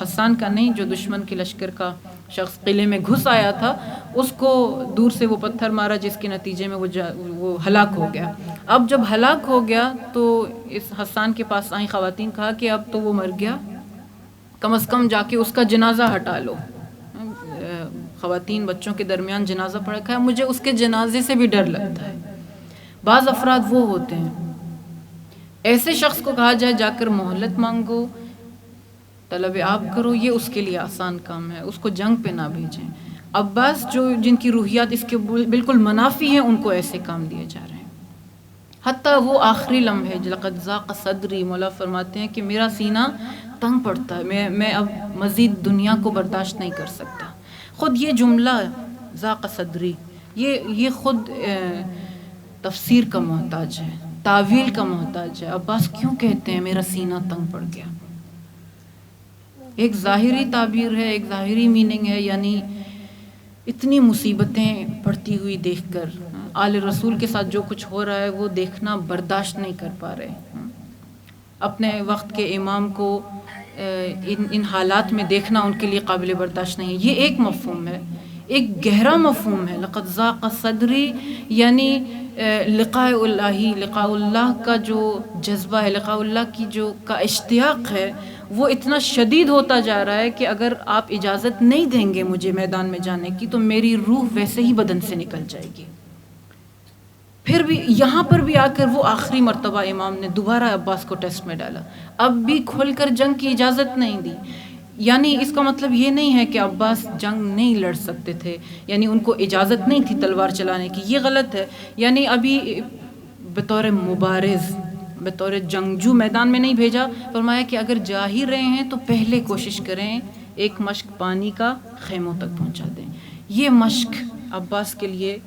حسان کا نہیں، جو دشمن کے لشکر کا شخص قلعے میں گھس آیا تھا، اس کو دور سے وہ پتھر مارا، جس کے نتیجے میں وہ ہلاک ہو گیا۔ اب جب ہلاک ہو گیا تو اس حسان کے پاس آئیں خواتین، کہا کہ اب تو وہ مر گیا، کم از کم جا کے اس کا جنازہ ہٹا لو۔ خواتین بچوں کے درمیان جنازہ پڑا، ہے مجھے اس کے جنازے سے بھی ڈر لگتا ہے۔ بعض افراد وہ ہوتے ہیں، ایسے شخص کو کہا جائے جا کر مہلت مانگو، طلب آب کرو، یہ اس کے لیے آسان کام ہے، اس کو جنگ پہ نہ بھیجیں۔ عباس جن کی روحیات اس کے بالکل منافی ہیں، ان کو ایسے کام دیے جا رہے ہیں۔ حتیٰ وہ آخری لمحے، لقد ضاق صدری، مولا فرماتے ہیں کہ میرا سینہ تنگ پڑتا ہے، میں اب مزید دنیا کو برداشت نہیں کر سکتا۔ خود یہ جملہ ضاق صدری، یہ خود تفسیر کا محتاج ہے، تعویل کا محتاج ہے۔ عباس کیوں کہتے ہیں میرا سینہ تنگ پڑ گیا؟ ایک ظاہری تعبیر ہے، ایک ظاہری میننگ ہے، یعنی اتنی مصیبتیں پڑتی ہوئی دیکھ کر، آل رسول کے ساتھ جو کچھ ہو رہا ہے وہ دیکھنا برداشت نہیں کر پا رہے، اپنے وقت کے امام کو ان حالات میں دیکھنا ان کے لیے قابل برداشت نہیں ہے۔ یہ ایک مفہوم ہے، ایک گہرا مفہوم ہے۔ لقد ضاق صدری یعنی لقاء اللہ کا جو جذبہ ہے، لقاء اللہ کی کا اشتیاق ہے، وہ اتنا شدید ہوتا جا رہا ہے کہ اگر آپ اجازت نہیں دیں گے مجھے میدان میں جانے کی تو میری روح ویسے ہی بدن سے نکل جائے گی۔ پھر بھی یہاں پر بھی آ کر وہ آخری مرتبہ امام نے دوبارہ عباس کو ٹیسٹ میں ڈالا، اب بھی کھل کر جنگ کی اجازت نہیں دی۔ یعنی اس کا مطلب یہ نہیں ہے کہ عباس جنگ نہیں لڑ سکتے تھے، یعنی ان کو اجازت نہیں تھی تلوار چلانے کی، یہ غلط ہے۔ یعنی ابھی بطور مبارز، بطور جنگجو میدان میں نہیں بھیجا، فرمایا کہ اگر جا ہی رہے ہیں تو پہلے کوشش کریں ایک مشک پانی کا خیموں تک پہنچا دیں۔ یہ مشک عباس کے لیے،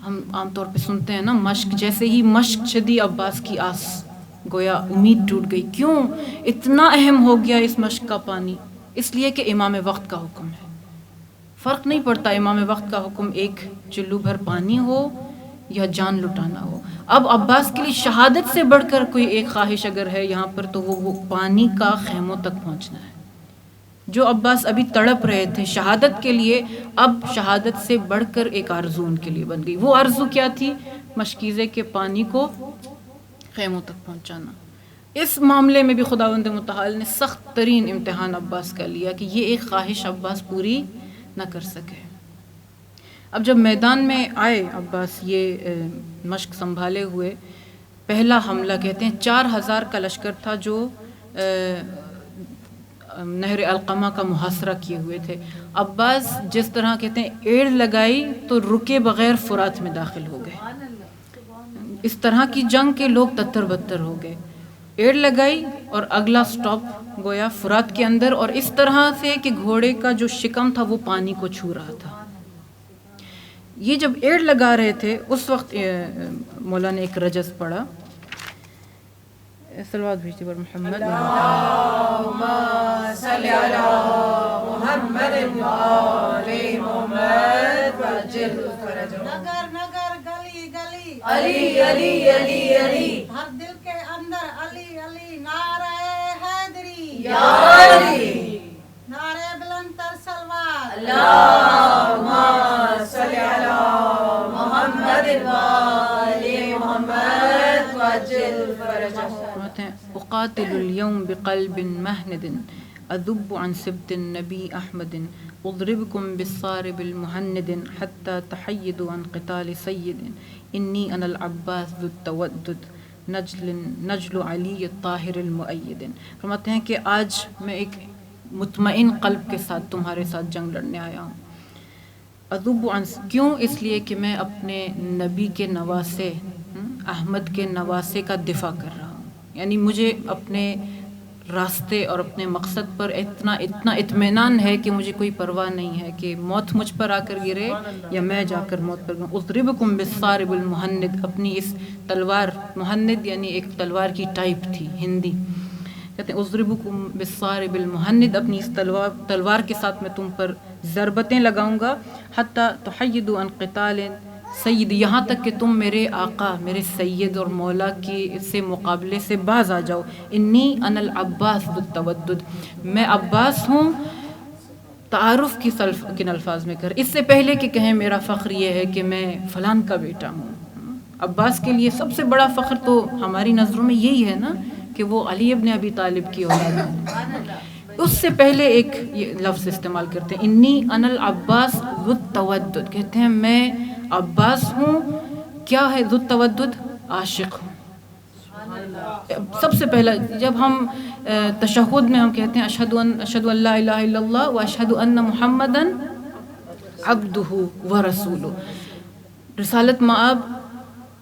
ہم عام طور پہ سنتے ہیں نا مشک، جیسے ہی مشک چدی عباس کی آس گویا امید ٹوٹ گئی۔ کیوں اتنا اہم ہو گیا اس مشک کا پانی؟ اس لیے کہ امام وقت کا حکم ہے، فرق نہیں پڑتا امام وقت کا حکم ایک چلو بھر پانی ہو یا جان لٹانا ہو۔ اب عباس کے لیے شہادت سے بڑھ کر کوئی ایک خواہش اگر ہے یہاں پر تو وہ پانی کا خیموں تک پہنچنا ہے۔ جو عباس ابھی تڑپ رہے تھے شہادت کے لیے، اب شہادت سے بڑھ کر ایک آرزو ان کے لیے بن گئی۔ وہ آرزو کیا تھی؟ مشکیزے کے پانی کو خیموں تک پہنچانا۔ اس معاملے میں بھی خداوند متعال نے سخت ترین امتحان عباس کا لیا کہ یہ ایک خواہش عباس پوری نہ کر سکے۔ اب جب میدان میں آئے عباس یہ مشق سنبھالے ہوئے، پہلا حملہ کہتے ہیں 4000 کا لشکر تھا جو نہر القمہ کا محاصرہ کیے ہوئے تھے۔ عباس جس طرح کہتے ہیں ایڑ لگائی تو رکے بغیر فرات میں داخل ہو گئے۔ اس طرح کی جنگ کے لوگ تتر بتر ہو گئے، ایڑ لگائی اور اگلا سٹاپ گویا فرات کے اندر، اور اس طرح سے کہ گھوڑے کا جو شکم تھا وہ پانی کو چھو رہا تھا۔ یہ جب ایڑ لگا رہے تھے اس وقت مولا نے ایک رجز پڑھا، صلوات بھیجتے پر محمد اللہم صلی علی محمد وآل محمد وعجل فرجہم۔ نگر نگر گلی گلی علی علی علی علی، ہر دل کے اندر علی علی، نعرہ حیدری یا علی، نعرہ بلند تر سلوات، اللہم صلی علی محمد وآل محمد وعجل فرجہم۔ اقاتل أقاتل اليوم بقلب مهند أذب عن سبط النبي أحمد أضربكم بالصارب المهند حتى تحيدوا عن قتال سيد إني أنا العباس ذو التودد نجل علی الطاہر المؤید. فرماتے ہیں کہ آج میں ایک مطمئن قلب کے ساتھ تمہارے ساتھ جنگ لڑنے آیا ہوں. اذب عن، کیوں؟ اس لیے کہ میں اپنے نبی کے نواسے احمد کے نواسے کا دفاع کر رہا ہوں. یعنی مجھے اپنے راستے اور اپنے مقصد پر اتنا اطمینان ہے کہ مجھے کوئی پرواہ نہیں ہے کہ موت مجھ پر آ کر گرے یا میں جا کر موت پر گروں. اضربکم بالصارب المہند، اپنی اس تلوار، مہند یعنی ایک تلوار کی ٹائپ تھی ہندی، کہتے ہیں اضربکم بالصارب المہند، اپنی اس تلوار کے ساتھ میں تم پر ضربتیں لگاؤں گا. حتی تحیدوا عن قتال سید، یہاں تک کہ تم میرے آقا، میرے سید اور مولا کی سے مقابلے سے باز آ جاؤ. انی انا العباس ذو التودد، میں عباس ہوں. تعارف کن الفاظ میں کر، اس سے پہلے کہ کہیں میرا فخر یہ ہے کہ میں فلان کا بیٹا ہوں. عباس کے لیے سب سے بڑا فخر تو ہماری نظروں میں یہی ہے نا کہ وہ علی ابن ابی طالب کی اولاد ہے. اس سے پہلے ایک یہ لفظ استعمال کرتے ہیں، انی انا العباس ذو التودد، کہتے ہیں میں عباس ہوں. کیا ہے ذو التودد؟ عاشق ہوں. سب سے پہلا جب ہم تشہد میں ہم کہتے ہیں اشہد ان لا الہ الا اللہ و اشہد ان محمدا عبدہ و رسولہ، رسالت مآب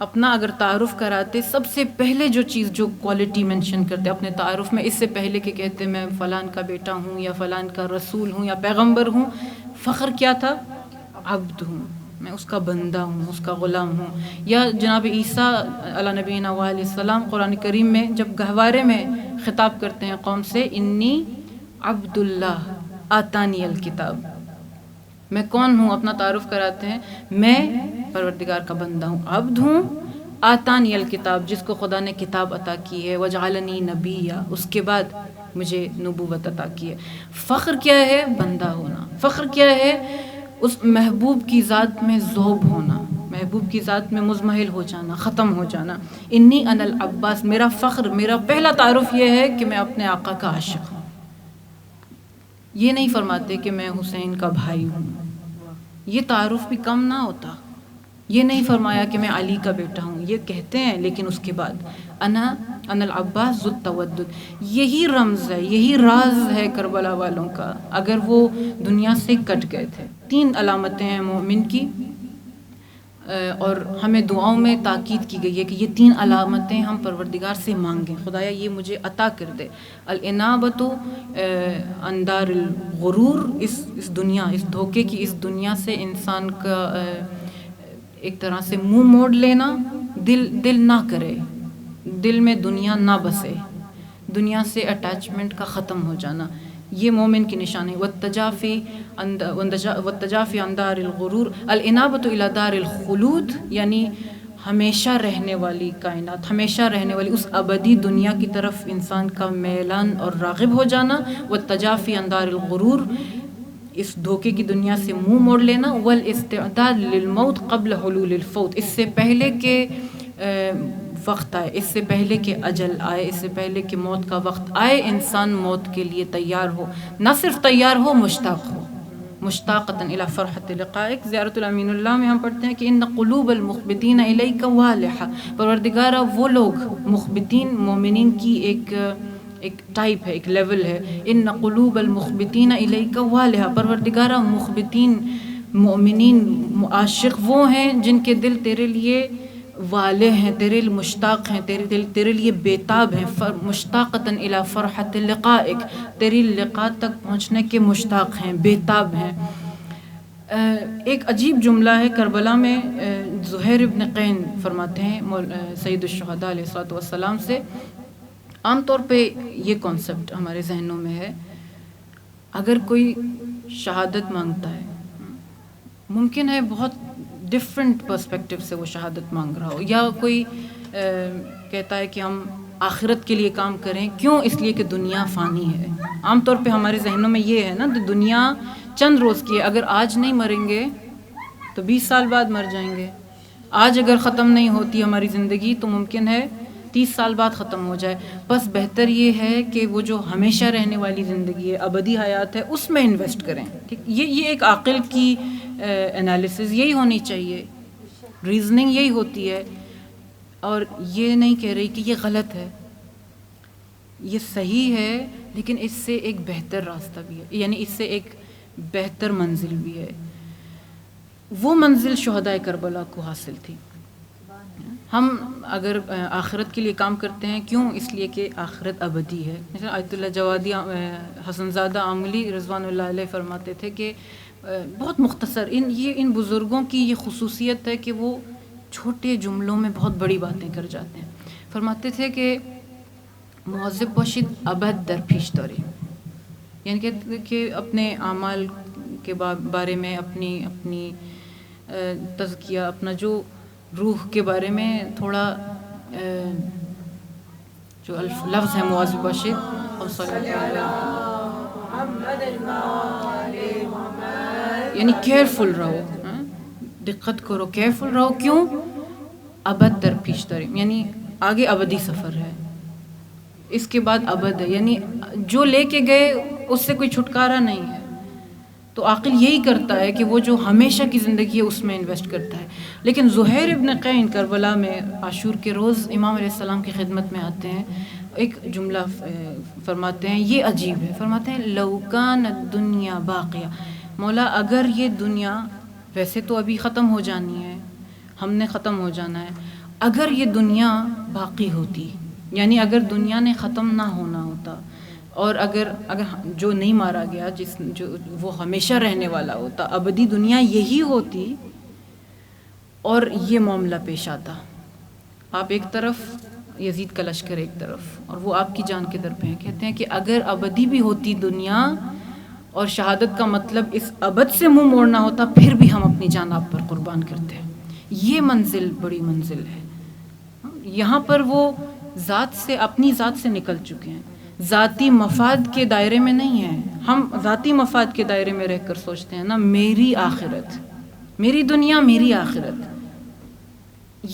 اپنا اگر تعارف کراتے سب سے پہلے جو چیز، جو کوالٹی مینشن کرتے اپنے تعارف میں، اس سے پہلے کہ کہتے میں فلان کا بیٹا ہوں یا فلان کا رسول ہوں یا پیغمبر ہوں، فخر کیا تھا؟ عبد ہوں، میں اس کا بندہ ہوں، اس کا غلام ہوں. یا جناب عیسیٰ علیہ نبینا علیہ السلام قرآن کریم میں جب گہوارے میں خطاب کرتے ہیں قوم سے، انی عبد اللہ آتانی الکتاب، میں کون ہوں؟ اپنا تعارف کراتے ہیں، میں پروردگار کا بندہ ہوں، عبد ہوں. آتانی الکتاب، جس کو خدا نے کتاب عطا کی ہے. وجعلنی نبیا، اس کے بعد مجھے نبوت عطا کی ہے. فخر کیا ہے؟ بندہ ہونا. فخر کیا ہے؟ اس محبوب کی ذات میں ذوب ہونا، محبوب کی ذات میں مزمحل ہو جانا، ختم ہو جانا. انی انا العباس، میرا فخر، میرا پہلا تعارف یہ ہے کہ میں اپنے آقا کا عاشق ہوں. یہ نہیں فرماتے کہ میں حسین کا بھائی ہوں، یہ تعارف بھی کم نہ ہوتا. یہ نہیں فرمایا کہ میں علی کا بیٹا ہوں، یہ کہتے ہیں، لیکن اس کے بعد انا العباس ذو التودد. یہی رمز ہے، یہی راز ہے کربلا والوں کا. اگر وہ دنیا سے کٹ گئے تھے، 3 علامتیں ہیں مومن کی، اور ہمیں دعاؤں میں تاکید کی گئی ہے کہ یہ 3 علامتیں ہم پروردگار سے مانگیں، خدایا یہ مجھے عطا کر دے. الانابۃ عن دار الغرور، اس دنیا، اس دھوکے کی اس دنیا سے انسان کا ایک طرح سے منہ موڑ لینا، دل نہ کرے، دل میں دنیا نہ بسے، دنیا سے اٹیچمنٹ کا ختم ہو جانا، یہ مومن کی نشان ہے. والتجافی عن دار الغرور، الانابۃ الی دار الخلود، یعنی ہمیشہ رہنے والی کائنات، ہمیشہ رہنے والی اس ابدی دنیا کی طرف انسان کا میلان اور راغب ہو جانا. والتجافی عن دار الغرور، اس دھوکے کی دنیا سے منہ موڑ لینا. والاستعداد للموت قبل حلول الفوت، اس سے پہلے کہ وقت آئے، اس سے پہلے کہ اجل آئے، اس سے پہلے کہ موت کا وقت آئے، انسان موت کے لیے تیار ہو. نہ صرف تیار ہو، مشتاق ہو. مشتاقۃ الی فرحۃ لقائک، زیارت الامین اللہ میں ہم پڑھتے ہیں کہ ان قلوب المخبتین الیک والحہ، پروردگارہ وہ لوگ، مخبتین مومنین کی ایک ٹائپ ہے، ایک لیول ہے. ان قلوب المخبتین الیک والحہ، پروردگارہ مخبتین مومنین عاشق وہ ہیں جن کے دل تیرے لیے والے ہیں، تیرے لیے مشتاق ہیں، تیرے لیے بیتاب ہیں. مشتاقۃ الی فرحۃ لقائک، تیری لقاء تک پہنچنے کے مشتاق ہیں، بیتاب ہیں. ایک عجیب جملہ ہے کربلا میں، زہیر ابن قین فرماتے ہیں سید الشہداء علیہ الصلوۃ والسلام سے. عام طور پہ یہ کانسیپٹ ہمارے ذہنوں میں ہے، اگر کوئی شہادت مانگتا ہے، ممکن ہے بہت ڈفرینٹ پرسپیکٹیو سے وہ شہادت مانگ رہا ہو، یا کوئی کہتا ہے کہ ہم آخرت کے لیے کام کریں. کیوں؟ اس لیے کہ دنیا فانی ہے. عام طور پہ ہمارے ذہنوں میں یہ ہے نا، دنیا چند روز کی ہے، اگر آج نہیں مریں گے تو 20 سال بعد مر جائیں گے. آج اگر ختم نہیں ہوتی ہماری زندگی تو ممکن ہے 30 سال بعد ختم ہو جائے. بس بہتر یہ ہے کہ وہ جو ہمیشہ رہنے والی زندگی ہے، ابدی حیات ہے، اس میں انویسٹ کریں. ٹھیک، یہ ایک عاقل کی انالیسز یہی ہونی چاہیے، ریزننگ یہی ہوتی ہے. اور یہ نہیں کہہ رہی کہ یہ غلط ہے، یہ صحیح ہے، لیکن اس سے ایک بہتر راستہ بھی ہے، یعنی اس سے ایک بہتر منزل بھی ہے. وہ منزل شہدائے کربلا کو حاصل تھی. ہم اگر آخرت کے لیے کام کرتے ہیں، کیوں؟ اس لیے کہ آخرت ابدی ہے. مثلا آیت اللہ جوادی حسن زادہ عاملی رضوان اللہ علیہ فرماتے تھے کہ بہت مختصر ان بزرگوں کی یہ خصوصیت ہے کہ وہ چھوٹے جملوں میں بہت بڑی باتیں کر جاتے ہیں. فرماتے تھے کہ مواظب باشید ابد در پیش داری، یعنی کہ اپنے اعمال کے بارے میں اپنی تزکیہ، اپنا جو روح کے بارے میں تھوڑا جو لفظ ہے مواظب باشید یعنی کیئرفل رہو، دقت کرو، کیئرفل رہو. کیوں؟ ابد در پیش داری، یعنی آگے ابدی سفر ہے، اس کے بعد ابد ہے، یعنی جو لے کے گئے اس سے کوئی چھٹکارا نہیں ہے. تو عاقل یہی کرتا ہے کہ وہ جو ہمیشہ کی زندگی ہے اس میں انویسٹ کرتا ہے. لیکن زہیر ابن قین کربلا میں عاشور کے روز امام علیہ السلام کی خدمت میں آتے ہیں، ایک جملہ فرماتے ہیں، یہ عجیب ہے. فرماتے ہیں لو کان الدنیا باقیہ، مولا اگر یہ دنیا، ویسے تو ابھی ختم ہو جانی ہے، ہم نے ختم ہو جانا ہے، اگر یہ دنیا باقی ہوتی، یعنی اگر دنیا نے ختم نہ ہونا ہوتا، اور اگر جو نہیں مارا گیا، جو وہ ہمیشہ رہنے والا ہوتا، ابدی دنیا یہی ہوتی، اور یہ معاملہ پیش آتا، آپ ایک طرف، یزید کا لشکر ایک طرف، اور وہ آپ کی جان کے در پہ ہیں. کہتے ہیں کہ اگر ابدی بھی ہوتی دنیا اور شہادت کا مطلب اس ابد سے منہ موڑنا ہوتا، پھر بھی ہم اپنی جان آپ پر قربان کرتے ہیں. یہ منزل بڑی منزل ہے. یہاں پر وہ ذات سے، اپنی ذات سے نکل چکے ہیں، ذاتی مفاد کے دائرے میں نہیں ہیں. ہم ذاتی مفاد کے دائرے میں رہ کر سوچتے ہیں نا، میری آخرت، میری دنیا، میری آخرت.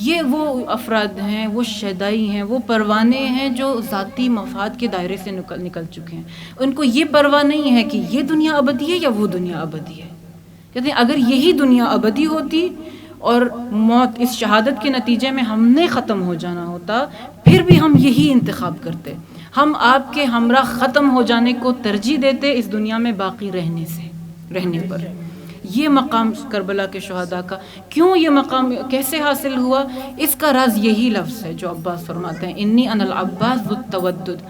یہ وہ افراد ہیں، وہ شیدائی ہیں، وہ پروانے ہیں جو ذاتی مفاد کے دائرے سے نکل چکے ہیں. ان کو یہ پرواہ نہیں ہے کہ یہ دنیا ابدی ہے یا وہ دنیا ابدی ہے. کہتے ہیں اگر یہی دنیا ابدی ہوتی اور موت اس شہادت کے نتیجے میں ہم نے ختم ہو جانا ہوتا، پھر بھی ہم یہی انتخاب کرتے. ہم آپ کے ہمراہ ختم ہو جانے کو ترجیح دیتے اس دنیا میں باقی رہنے پر. یہ مقام کربلا کے شہداء کا، کیوں یہ مقام کیسے حاصل ہوا؟ اس کا راز یہی لفظ ہے جو عباس فرماتے ہیں، انی انا العباس ذو التودد.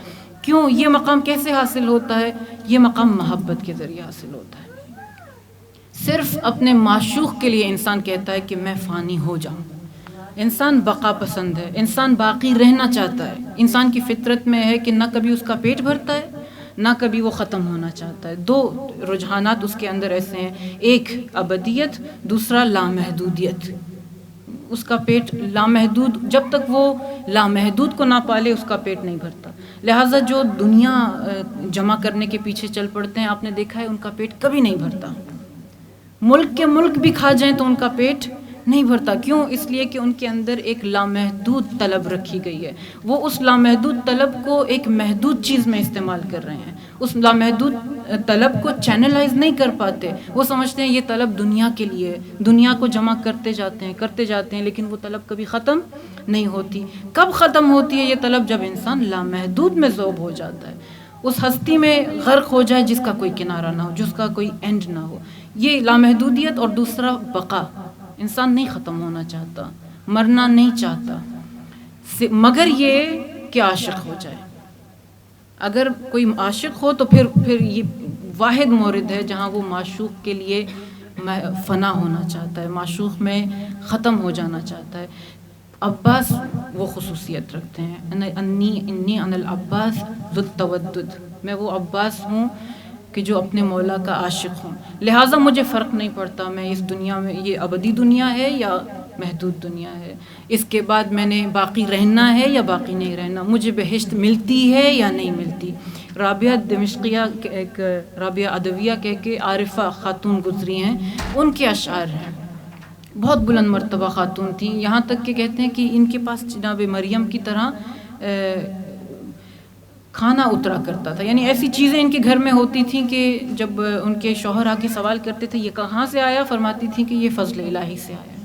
کیوں یہ مقام کیسے حاصل ہوتا ہے؟ یہ مقام محبت کے ذریعے حاصل ہوتا ہے. صرف اپنے معشوق کے لیے انسان کہتا ہے کہ میں فانی ہو جاؤں. انسان بقا پسند ہے، انسان باقی رہنا چاہتا ہے. انسان کی فطرت میں ہے کہ نہ کبھی اس کا پیٹ بھرتا ہے، نہ کبھی وہ ختم ہونا چاہتا ہے. دو رجحانات اس کے اندر ایسے ہیں، ایک ابدیت، دوسرا لامحدودیت. اس کا پیٹ لامحدود، جب تک وہ لامحدود کو نہ پالے اس کا پیٹ نہیں بھرتا. لہٰذا جو دنیا جمع کرنے کے پیچھے چل پڑتے ہیں، آپ نے دیکھا ہے ان کا پیٹ کبھی نہیں بھرتا. ملک کے ملک بھی کھا جائیں تو ان کا پیٹ نہیں بھرتا. کیوں؟ اس لیے کہ ان کے اندر ایک لامحدود طلب رکھی گئی ہے. وہ اس لامحدود طلب کو ایک محدود چیز میں استعمال کر رہے ہیں. اس لامحدود طلب کو چینلائز نہیں کر پاتے. وہ سمجھتے ہیں یہ طلب دنیا کے لیے، دنیا کو جمع کرتے جاتے ہیں، لیکن وہ طلب کبھی ختم نہیں ہوتی. کب ختم ہوتی ہے یہ طلب؟ جب انسان لامحدود میں ذوب ہو جاتا ہے، اس ہستی میں غرق ہو جائے جس کا کوئی کنارہ نہ ہو، جس کا کوئی اینڈ نہ ہو. یہ لامحدودیت. اور دوسرا بقا. انسان نہیں ختم ہونا چاہتا، مرنا نہیں چاہتا، مگر یہ کہ عاشق ہو جائے. اگر کوئی عاشق ہو تو پھر یہ واحد مورد ہے جہاں وہ معشوق کے لیے فنا ہونا چاہتا ہے، معشوق میں ختم ہو جانا چاہتا ہے. عباس وہ خصوصیت رکھتے ہیں، انی انا العباس ذو التودد، میں وہ عباس ہوں کہ جو اپنے مولا کا عاشق ہوں. لہٰذا مجھے فرق نہیں پڑتا میں اس دنیا میں، یہ ابدی دنیا ہے یا محدود دنیا ہے، اس کے بعد میں نے باقی رہنا ہے یا باقی نہیں رہنا، مجھے بہشت ملتی ہے یا نہیں ملتی. رابعہ دمشقیہ، ایک رابعہ ادویہ کہہ کے عارفہ خاتون گزری ہیں، ان کے اشعار ہیں. بہت بلند مرتبہ خاتون تھیں، یہاں تک کہ کہتے ہیں کہ ان کے پاس جناب مریم کی طرح کھانا اترا کرتا تھا، یعنی ایسی چیزیں ان کے گھر میں ہوتی تھیں کہ جب ان کے شوہر آ کے سوال کرتے تھے یہ کہاں سے آیا، فرماتی تھیں کہ یہ فضل الہی سے آیا۔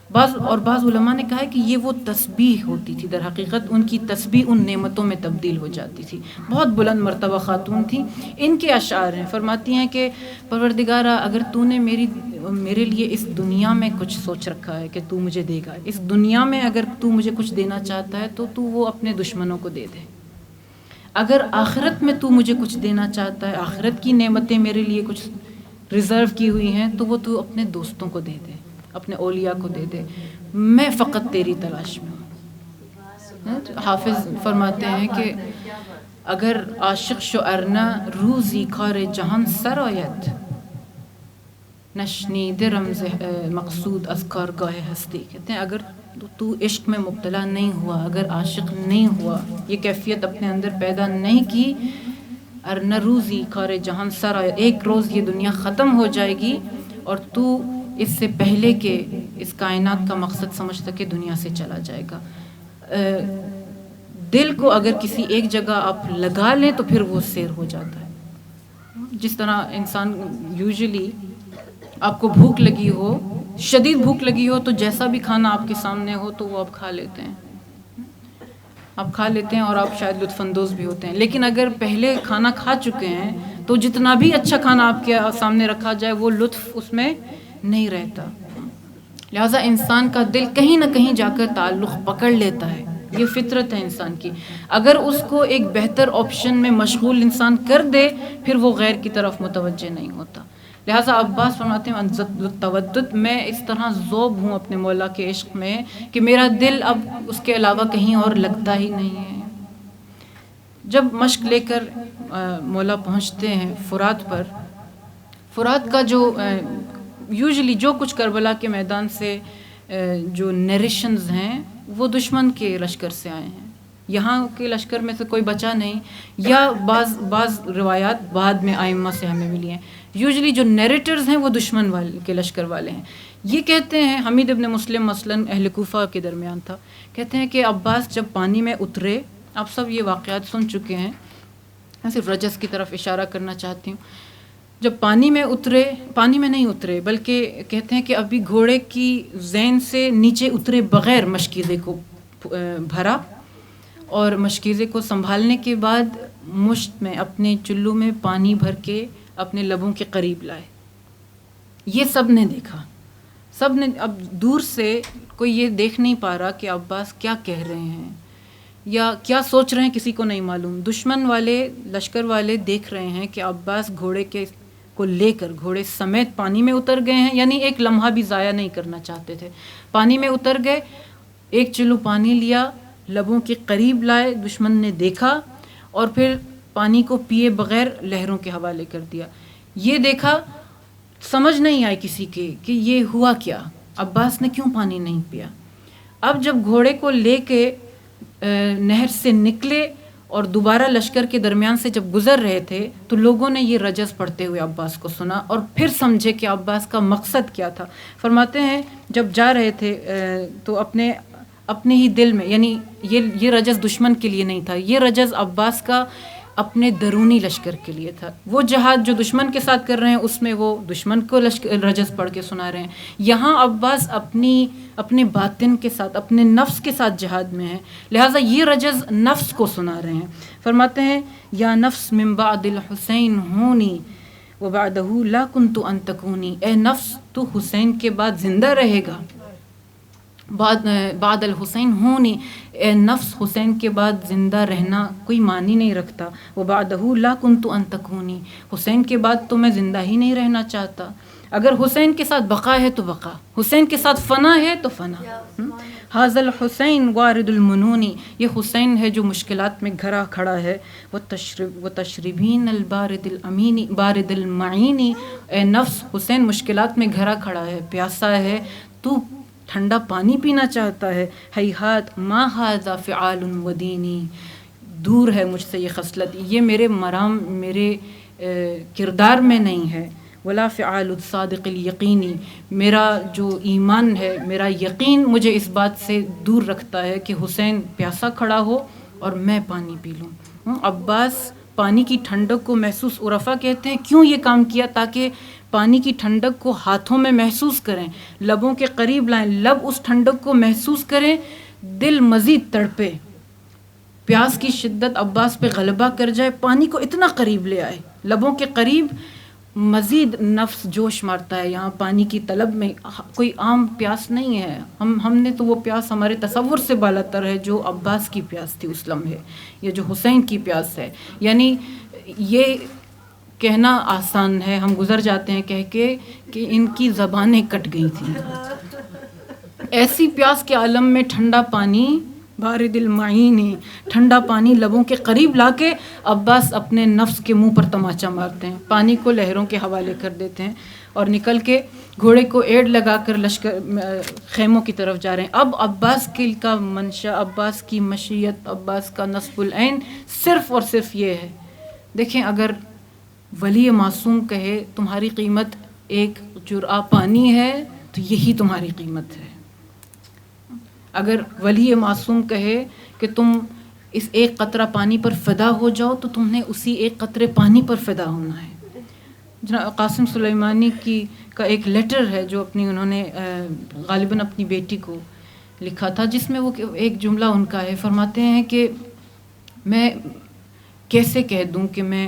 بعض علماء نے کہا ہے کہ یہ وہ تسبیح ہوتی تھی، در حقیقت ان کی تسبیح ان نعمتوں میں تبدیل ہو جاتی تھی۔ بہت بلند مرتبہ خاتون تھیں۔ ان کے اشعار ہیں، فرماتی ہیں کہ پروردگارا اگر تو نے میرے لیے اس دنیا میں کچھ سوچ رکھا ہے کہ تو مجھے دے گا، اس دنیا میں اگر تو مجھے کچھ دینا چاہتا ہے تو وہ اپنے دشمنوں کو دے دے، اگر آخرت میں تو مجھے کچھ دینا چاہتا ہے، آخرت کی نعمتیں میرے لیے کچھ ریزرو کی ہوئی ہیں تو وہ تو اپنے دوستوں کو دے دے، اپنے اولیاء کو دے دے، میں فقط تیری تلاش میں ہوں۔ حافظ فرماتے ہیں کہ اگر عاشق شو ارنا روزی کار جہان سرایت، نشنید رمز مقصود از کارگاہ ہستی۔ کہتے ہیں اگر تو عشق میں مبتلا نہیں ہوا، اگر عاشق نہیں ہوا، یہ کیفیت اپنے اندر پیدا نہیں کی، ارنا روزی کار جہان سرایت، ایک روز یہ دنیا ختم ہو جائے گی اور تو اس سے پہلے کہ اس کائنات کا مقصد سمجھ سکے دنیا سے چلا جائے گا۔ دل کو اگر کسی ایک جگہ آپ لگا لیں تو پھر وہ سیر ہو جاتا ہے۔ جس طرح انسان یوزلی آپ کو بھوک لگی ہو، شدید بھوک لگی ہو تو جیسا بھی کھانا آپ کے سامنے ہو تو وہ آپ کھا لیتے ہیں، اور آپ شاید لطف اندوز بھی ہوتے ہیں۔ لیکن اگر پہلے کھانا کھا چکے ہیں تو جتنا بھی اچھا کھانا آپ کے سامنے رکھا جائے وہ لطف اس میں نہیں رہتا۔ لہٰذا انسان کا دل کہیں نہ کہیں جا کر تعلق پکڑ لیتا ہے، یہ فطرت ہے انسان کی۔ اگر اس کو ایک بہتر آپشن میں مشغول انسان کر دے پھر وہ غیر کی طرف متوجہ نہیں ہوتا۔ لہٰذا عباس فرماتے ہیں تودد، میں اس طرح ذوب ہوں اپنے مولا کے عشق میں کہ میرا دل اب اس کے علاوہ کہیں اور لگتا ہی نہیں ہے۔ جب مشق لے کر مولا پہنچتے ہیں فرات پر، فرات کا جو یوزلی جو کچھ کربلا کے میدان سے جو نیریشنز ہیں وہ دشمن کے لشکر سے آئے ہیں، یہاں کے لشکر میں سے کوئی بچا نہیں، یا بعض روایات بعد میں ائمہ سے ہمیں ملی ہیں۔ یوزلی جو نیریٹرز ہیں وہ دشمن کے لشکر والے ہیں۔ یہ کہتے ہیں حمید ابن مسلم مثلاً اہل کوفہ کے درمیان تھا، کہتے ہیں کہ عباس جب پانی میں اترے، آپ سب یہ واقعات سن چکے ہیں، میں صرف رجز کی طرف اشارہ کرنا چاہتی ہوں۔ جب پانی میں نہیں اترے بلکہ کہتے ہیں کہ ابھی گھوڑے کی ذہن سے نیچے اترے بغیر مشکیزے کو بھرا، اور مشکیزے کو سنبھالنے کے بعد مشت میں اپنے چلو میں پانی بھر کے اپنے لبوں کے قریب لائے۔ یہ سب نے دیکھا، سب نے، اب دور سے کوئی یہ دیکھ نہیں پا رہا کہ عباس کیا کہہ رہے ہیں یا کیا سوچ رہے ہیں، کسی کو نہیں معلوم۔ دشمن والے، لشکر والے دیکھ رہے ہیں کہ عباس گھوڑے کو لے کر گھوڑے سمیت پانی میں اتر گئے ہیں، یعنی ایک لمحہ بھی ضائع نہیں کرنا چاہتے تھے۔ پانی میں اتر گئے، ایک چلو پانی لیا، لبوں کے قریب لائے، دشمن نے دیکھا اور پھر پانی کو پیے بغیر لہروں کے حوالے کر دیا۔ یہ دیکھا، سمجھ نہیں آئی کسی کے کہ یہ ہوا کیا، عباس نے کیوں پانی نہیں پیا۔ اب جب گھوڑے کو لے کے نہر سے نکلے اور دوبارہ لشکر کے درمیان سے جب گزر رہے تھے تو لوگوں نے یہ رجز پڑھتے ہوئے عباس کو سنا اور پھر سمجھے کہ عباس کا مقصد کیا تھا۔ فرماتے ہیں جب جا رہے تھے تو اپنے ہی دل میں، یعنی یہ رجز دشمن کے لیے نہیں تھا، یہ رجز عباس کا اپنے درونی لشکر کے لیے تھا۔ وہ جہاد جو دشمن کے ساتھ کر رہے ہیں اس میں وہ دشمن کو رجز پڑھ کے سنا رہے ہیں، یہاں عباس اپنے باطن کے ساتھ، اپنے نفس کے ساتھ جہاد میں ہے، لہٰذا یہ رجز نفس کو سنا رہے ہیں۔ فرماتے ہیں یا نفس من بعد الحسین ہونی وبعدہ لا کنت ان تکونی، اے نفس تو حسین کے بعد زندہ رہے گا، بعد الحسین ہونی، اے نفس حسین کے بعد زندہ رہنا کوئی معنی نہیں رکھتا، وبعدہ لا کنت ان تکونی، حسین کے بعد تو میں زندہ ہی نہیں رہنا چاہتا۔ اگر حسین کے ساتھ بقا ہے تو بقا، حسین کے ساتھ فنا ہے تو فنا۔ ھذا الحسین وارد المنونی، یہ حسین ہے جو مشکلات میں گھرا کھڑا ہے، وتشربین البارد الامینی بارد المعینی، اے نفس حسین مشکلات میں گھرا کھڑا ہے، پیاسا ہے، تو ٹھنڈا پانی پینا چاہتا ہے۔ ہیہات ما ھذا فعال ودینی، دور ہے مجھ سے یہ خصلت، یہ میرے مرام، میرے کردار میں نہیں ہے۔ ولا فعال الصادق الیقینی، میرا جو ایمان ہے، میرا یقین مجھے اس بات سے دور رکھتا ہے کہ حسین پیاسا کھڑا ہو اور میں پانی پی لوں۔ عباس پانی کی ٹھنڈک کو محسوس، عرفا کہتے ہیں کیوں یہ کام کیا؟ تاکہ پانی کی ٹھنڈک کو ہاتھوں میں محسوس کریں، لبوں کے قریب لائیں، لب اس ٹھنڈک کو محسوس کریں، دل مزید تڑپے، پیاس کی شدت عباس پہ غلبہ کر جائے، پانی کو اتنا قریب لے آئے، لبوں کے قریب، مزید نفس جوش مارتا ہے یہاں پانی کی طلب میں۔ کوئی عام پیاس نہیں ہے، ہم نے تو وہ پیاس ہمارے تصور سے بالاتر ہے جو عباس کی پیاس تھی اس لمحے، یہ جو حسین کی پیاس ہے۔ یعنی یہ کہنا آسان ہے، ہم گزر جاتے ہیں کہہ کے کہ ان کی زبانیں کٹ گئی تھیں۔ ایسی پیاس کے عالم میں ٹھنڈا پانی، بارد المعین، ٹھنڈا پانی لبوں کے قریب لا کے عباس اپنے نفس کے منہ پر تماچا مارتے ہیں، پانی کو لہروں کے حوالے کر دیتے ہیں اور نکل کے گھوڑے کو ایڑ لگا کر لشکر خیموں کی طرف جا رہے ہیں۔ اب عباس کا منشا، عباس کی مشیت، عباس کا نصب العین صرف اور صرف یہ ہے۔ دیکھیں، اگر ولی معصوم کہے تمہاری قیمت ایک جرعہ پانی ہے تو یہی تمہاری قیمت ہے۔ اگر ولی معصوم کہے کہ تم اس ایک قطرہ پانی پر فدا ہو جاؤ تو تم نے اسی ایک قطرے پانی پر فدا ہونا ہے۔ جناب قاسم سلیمانی کا ایک لیٹر ہے جو انہوں نے غالباً اپنی بیٹی کو لکھا تھا، جس میں وہ ایک جملہ ان کا ہے، فرماتے ہیں کہ میں کیسے کہہ دوں کہ میں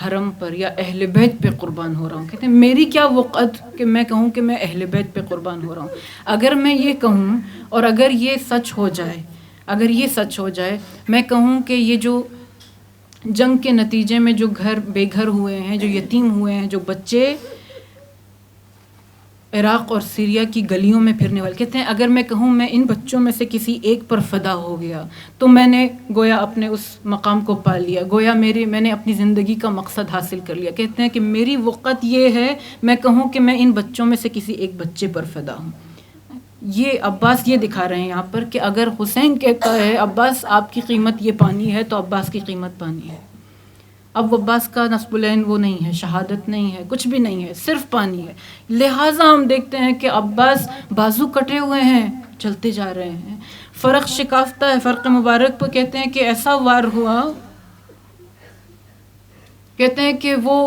حرم پر یا اہل بیت پہ قربان ہو رہا ہوں۔ کہتے ہیں میری کیا وقت کہ میں کہوں کہ میں اہل بیت پہ قربان ہو رہا ہوں۔ اگر میں یہ کہوں اور اگر یہ سچ ہو جائے، میں کہوں کہ یہ جو جنگ کے نتیجے میں جو گھر بے گھر ہوئے ہیں، جو یتیم ہوئے ہیں، جو بچے عراق اور سیریا کی گلیوں میں پھرنے والے، کہتے ہیں اگر میں کہوں میں ان بچوں میں سے کسی ایک پر فدا ہو گیا تو میں نے گویا اپنے اس مقام کو پا لیا، گویا میں نے اپنی زندگی کا مقصد حاصل کر لیا۔ کہتے ہیں کہ میری وقت یہ ہے میں کہوں کہ میں ان بچوں میں سے کسی ایک بچے پر فدا ہوں۔ یہ عباس یہ دکھا رہے ہیں یہاں پر کہ اگر حسین کہتا ہے عباس آپ کی قیمت یہ پانی ہے تو عباس کی قیمت پانی ہے۔ اب عباس کا نصب العین وہ نہیں ہے، شہادت نہیں ہے، کچھ بھی نہیں ہے، صرف پانی ہے۔ لہٰذا ہم دیکھتے ہیں کہ عباس بازو کٹے ہوئے ہیں، چلتے جا رہے ہیں، فرق شکافتہ ہے، فرق مبارک پہ کہتے ہیں کہ ایسا وار ہوا، کہتے ہیں کہ وہ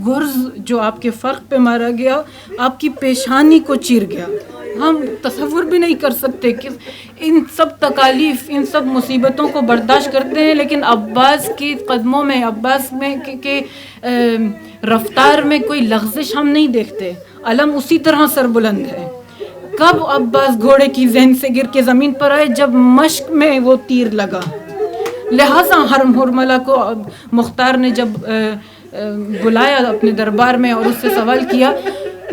گرز جو آپ کے فرق پہ مارا گیا آپ کی پیشانی کو چیر گیا۔ ہم تصور بھی نہیں کر سکتے کہ ان سب تکالیف، ان سب مصیبتوں کو برداشت کرتے ہیں، لیکن عباس کی قدموں میں، عباس میں کہ رفتار میں کوئی لغزش ہم نہیں دیکھتے، علم اسی طرح سر بلند ہے۔ کب عباس گھوڑے کی ذہن سے گر کے زمین پر آئے؟ جب مشق میں وہ تیر لگا۔ لہٰذا حرملہ کو مختار نے جب بلایا اپنے دربار میں اور اس سے سوال کیا،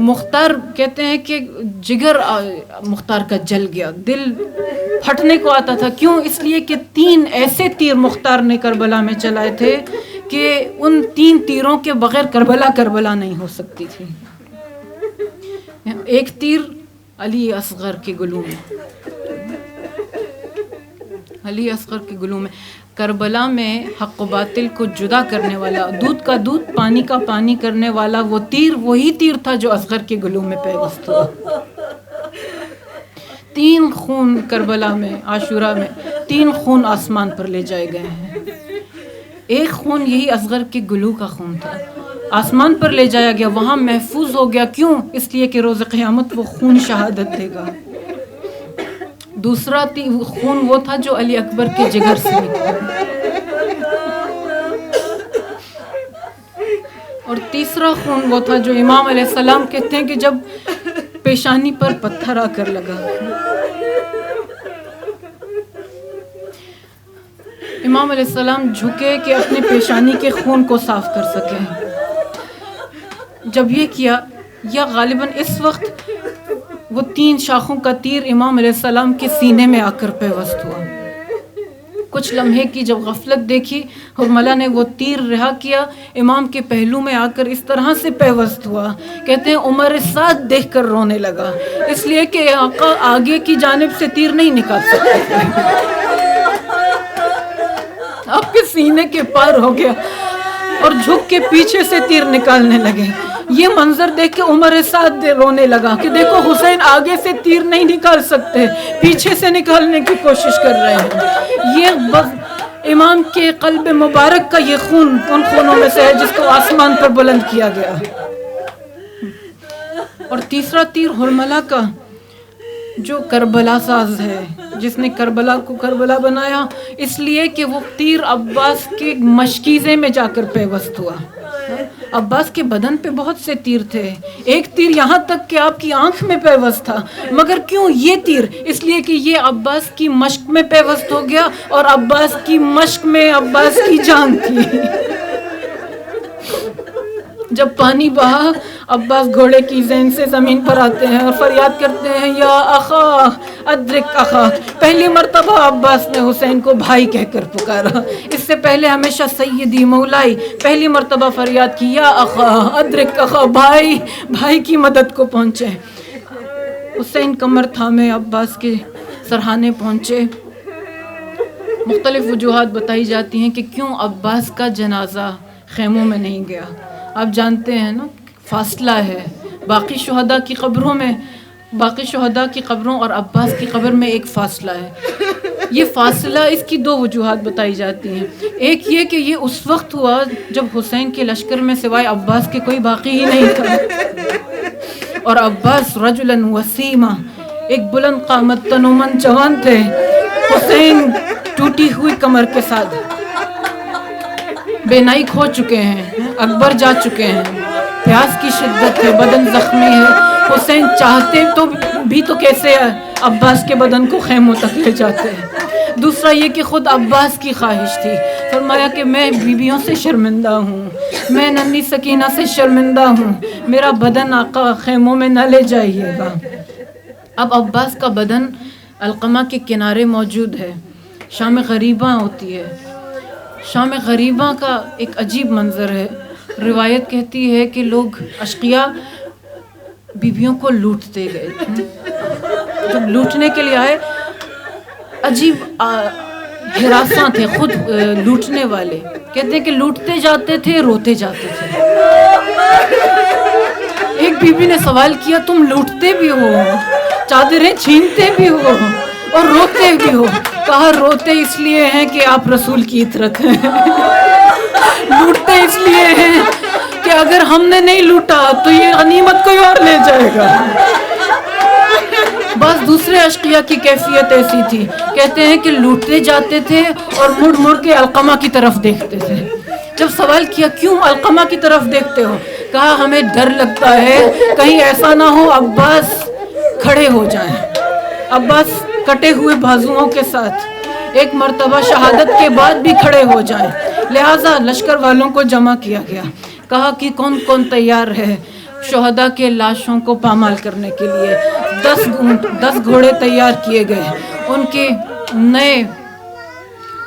مختار کہتے ہیں کہ جگر مختار کا جل گیا، دل پھٹنے کو آتا تھا۔ کیوں؟ اس لیے کہ 3 ایسے تیر مختار نے کربلا میں چلائے تھے کہ ان 3 تیروں کے بغیر کربلا نہیں ہو سکتی تھی۔ ایک تیر علی اصغر کے گلوں میں، علی اصغر کے گلوں میں، کربلا میں حق و باطل کو جدا کرنے والا، دودھ کا دودھ پانی کا پانی کرنے والا وہ تیر وہی تیر تھا جو اصغر کے گلوں میں پیوست ہوا۔ 3 خون کربلا میں، عاشورہ میں 3 خون آسمان پر لے جائے گئے ہیں۔ ایک خون یہی اصغر کے گلو کا خون تھا، آسمان پر لے جایا گیا، وہاں محفوظ ہو گیا۔ کیوں؟ اس لیے کہ روز قیامت وہ خون شہادت دے گا۔ دوسرا خون وہ تھا جو علی اکبر کے جگر سے نکلا، اور تیسرا خون وہ تھا جو امام علیہ السلام کہتے ہیں کہ جب پیشانی پر پتھر آ کر لگا، امام علیہ السلام جھکے کہ اپنے پیشانی کے خون کو صاف کر سکیں۔ جب یہ کیا، یا غالباً اس وقت وہ 3 شاخوں کا تیر امام علیہ السلام کے سینے میں آ کر پیوست ہوا۔ کچھ لمحے کی جب غفلت دیکھی، حرملہ نے وہ تیر رہا کیا، امام کے پہلو میں آ کر اس طرح سے پیوست ہوا، کہتے ہیں عمر سعد دیکھ کر رونے لگا، اس لیے کہ آقا آگے کی جانب سے تیر نہیں نکال سکتے تھے، آپ کے سینے کے پار ہو گیا اور جھک کے پیچھے سے تیر نکالنے لگے۔ یہ منظر دیکھ کے عمر سعد رونے لگا کہ دیکھو حسین آگے سے تیر نہیں نکال سکتے، پیچھے سے نکالنے کی کوشش کر رہے ہیں. یہ امام کے قلب مبارک کا یہ خون ان خونوں میں سے ہے جس کو آسمان پر بلند کیا گیا. اور تیسرا تیر ہرملہ کا جو کربلا ساز ہے، جس نے کربلا کو کربلا بنایا اس لیے کہ وہ تیر عباس کے مشکیزے میں جا کر پیوست ہوا. عباس کے بدن پہ بہت سے تیر تھے، ایک تیر یہاں تک کہ آپ کی آنکھ میں پیوست تھا، مگر کیوں یہ تیر؟ اس لیے کہ یہ عباس کی مشق میں پیوست ہو گیا، اور عباس کی مشق میں عباس کی جان تھی. جب پانی بہا، عباس گھوڑے کی ذہن سے زمین پر آتے ہیں اور فریاد کرتے ہیں یا اخا ادرک اخا. پہلی مرتبہ عباس نے حسین کو بھائی کہہ کر پکارا، اس سے پہلے ہمیشہ سیدی مولائی. پہلی مرتبہ فریاد کی یا اخا ادرک اخا، بھائی بھائی کی مدد کو پہنچے. حسین کمر تھامے عباس کے سرہانے پہنچے. مختلف وجوہات بتائی جاتی ہیں کہ کیوں عباس کا جنازہ خیموں میں نہیں گیا. آپ جانتے ہیں نا، فاصلہ ہے باقی شہداء کی قبروں میں، باقی شہداء کی قبروں اور عباس کی قبر میں ایک فاصلہ ہے. یہ فاصلہ، اس کی دو وجوہات بتائی جاتی ہیں. ایک یہ کہ یہ اس وقت ہوا جب حسین کے لشکر میں سوائے عباس کے کوئی باقی ہی نہیں تھا، اور عباس رجلاً وسیما، ایک بلند قامت تنومند جوان تھے. حسین ٹوٹی ہوئی کمر کے ساتھ بینائی کھو چکے ہیں، اکبر جا چکے ہیں، پیاس کی شدت ہے، بدن زخمی ہے. حسین چاہتے بھی تو کیسے عباس کے بدن کو خیموں تک لے جاتے ہیں. دوسرا یہ کہ خود عباس کی خواہش تھی، فرمایا کہ میں بیویوں سے شرمندہ ہوں، میں ننھی سکینہ سے شرمندہ ہوں، میرا بدن آقا خیموں میں نہ لے جائیے گا. اب عباس کا بدن القمہ کے کنارے موجود ہے. شام غریباں ہوتی ہے. شام غریباں کا ایک عجیب منظر ہے. روایت کہتی ہے کہ لوگ اشقیاء بیویوں کو لوٹتے گئے. جب لوٹنے کے لیے آئے، عجیب ہراساں تھے خود لوٹنے والے. کہتے ہیں کہ لوٹتے جاتے تھے، روتے جاتے تھے. ایک بیوی نے سوال کیا، تم لوٹتے بھی ہو، چادریں چھینتے بھی ہو اور روتے بھی ہو؟ کہا روتے اس لیے ہیں کہ آپ رسول کی اطرت ہیں، لوٹتے اس لیے ہیں کہ اگر ہم نے نہیں لوٹا تو یہ غنیمت کوئی اور لے جائے گا. بعض دوسرے اشقیاء کی کیفیت ایسی تھی، کہتے ہیں کہ لوٹتے جاتے تھے اور مڑ مڑ کے القمہ کی طرف دیکھتے تھے. جب سوال کیا کیوں القمہ کی طرف دیکھتے ہو؟ کہا ہمیں ڈر لگتا ہے کہیں ایسا نہ ہو عباس کھڑے ہو جائیں، عباس کٹے ہوئے بازوؤں کے ساتھ ایک مرتبہ شہادت کے بعد بھی کھڑے ہو جائیں. لہٰذا لشکر والوں کو جمع کیا گیا. کہا کہ کون کون تیار ہے شہداء کے لاشوں کو پامال کرنے کے لیے. 10 گھوڑے تیار کیے گئے. ان کے نئے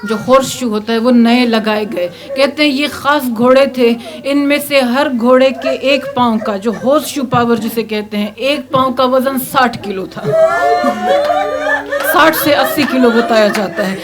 جو ہارس شو ہوتا ہے وہ نئے لگائے گئے. کہتے ہیں یہ خاص گھوڑے تھے، ان میں سے ہر گھوڑے کے 1 پاؤں کا، جو ہارس شو پاور جسے کہتے ہیں، 1 پاؤں کا وزن 60 کلو تھا. 60 سے 80 کلو بتایا جاتا ہے.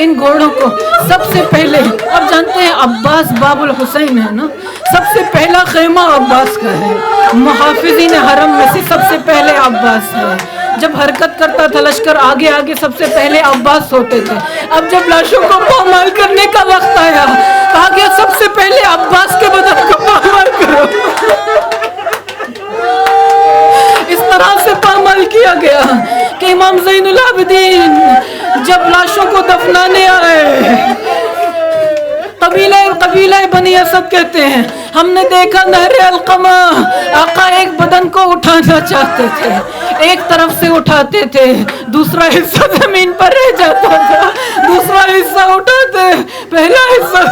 ان گھوڑوں کو سب سے پہلے، اب جانتے ہیں عباس باب الحسین ہے نا، سب سے پہلا خیمہ عباس کا ہے. محافظین حرم میں سے سب سے پہلے عباس ہے. جب حرکت کرتا تھا لشکر، آگے آگے سب سے پہلے عباس ہوتے تھے. اب جب لاشوں کو پامال کرنے کا وقت آیا، کہا کہ سب سے پہلے عباس کے بدن کو پامال کرو. اس طرح سے پامال کیا گیا کہ امام زین العابدین جب لاشوں کو دفنانے آئے، قبیلہ بنی اسد کہتے ہیں ہم نے دیکھا نہر القمہ، آقا ایک بدن کو اٹھانا چاہتے تھے، ایک طرف سے اٹھاتے تھے، دوسرا حصہ زمین پر رہ جاتا تھا، دوسرا حصہ اٹھاتے، پہلا حصہ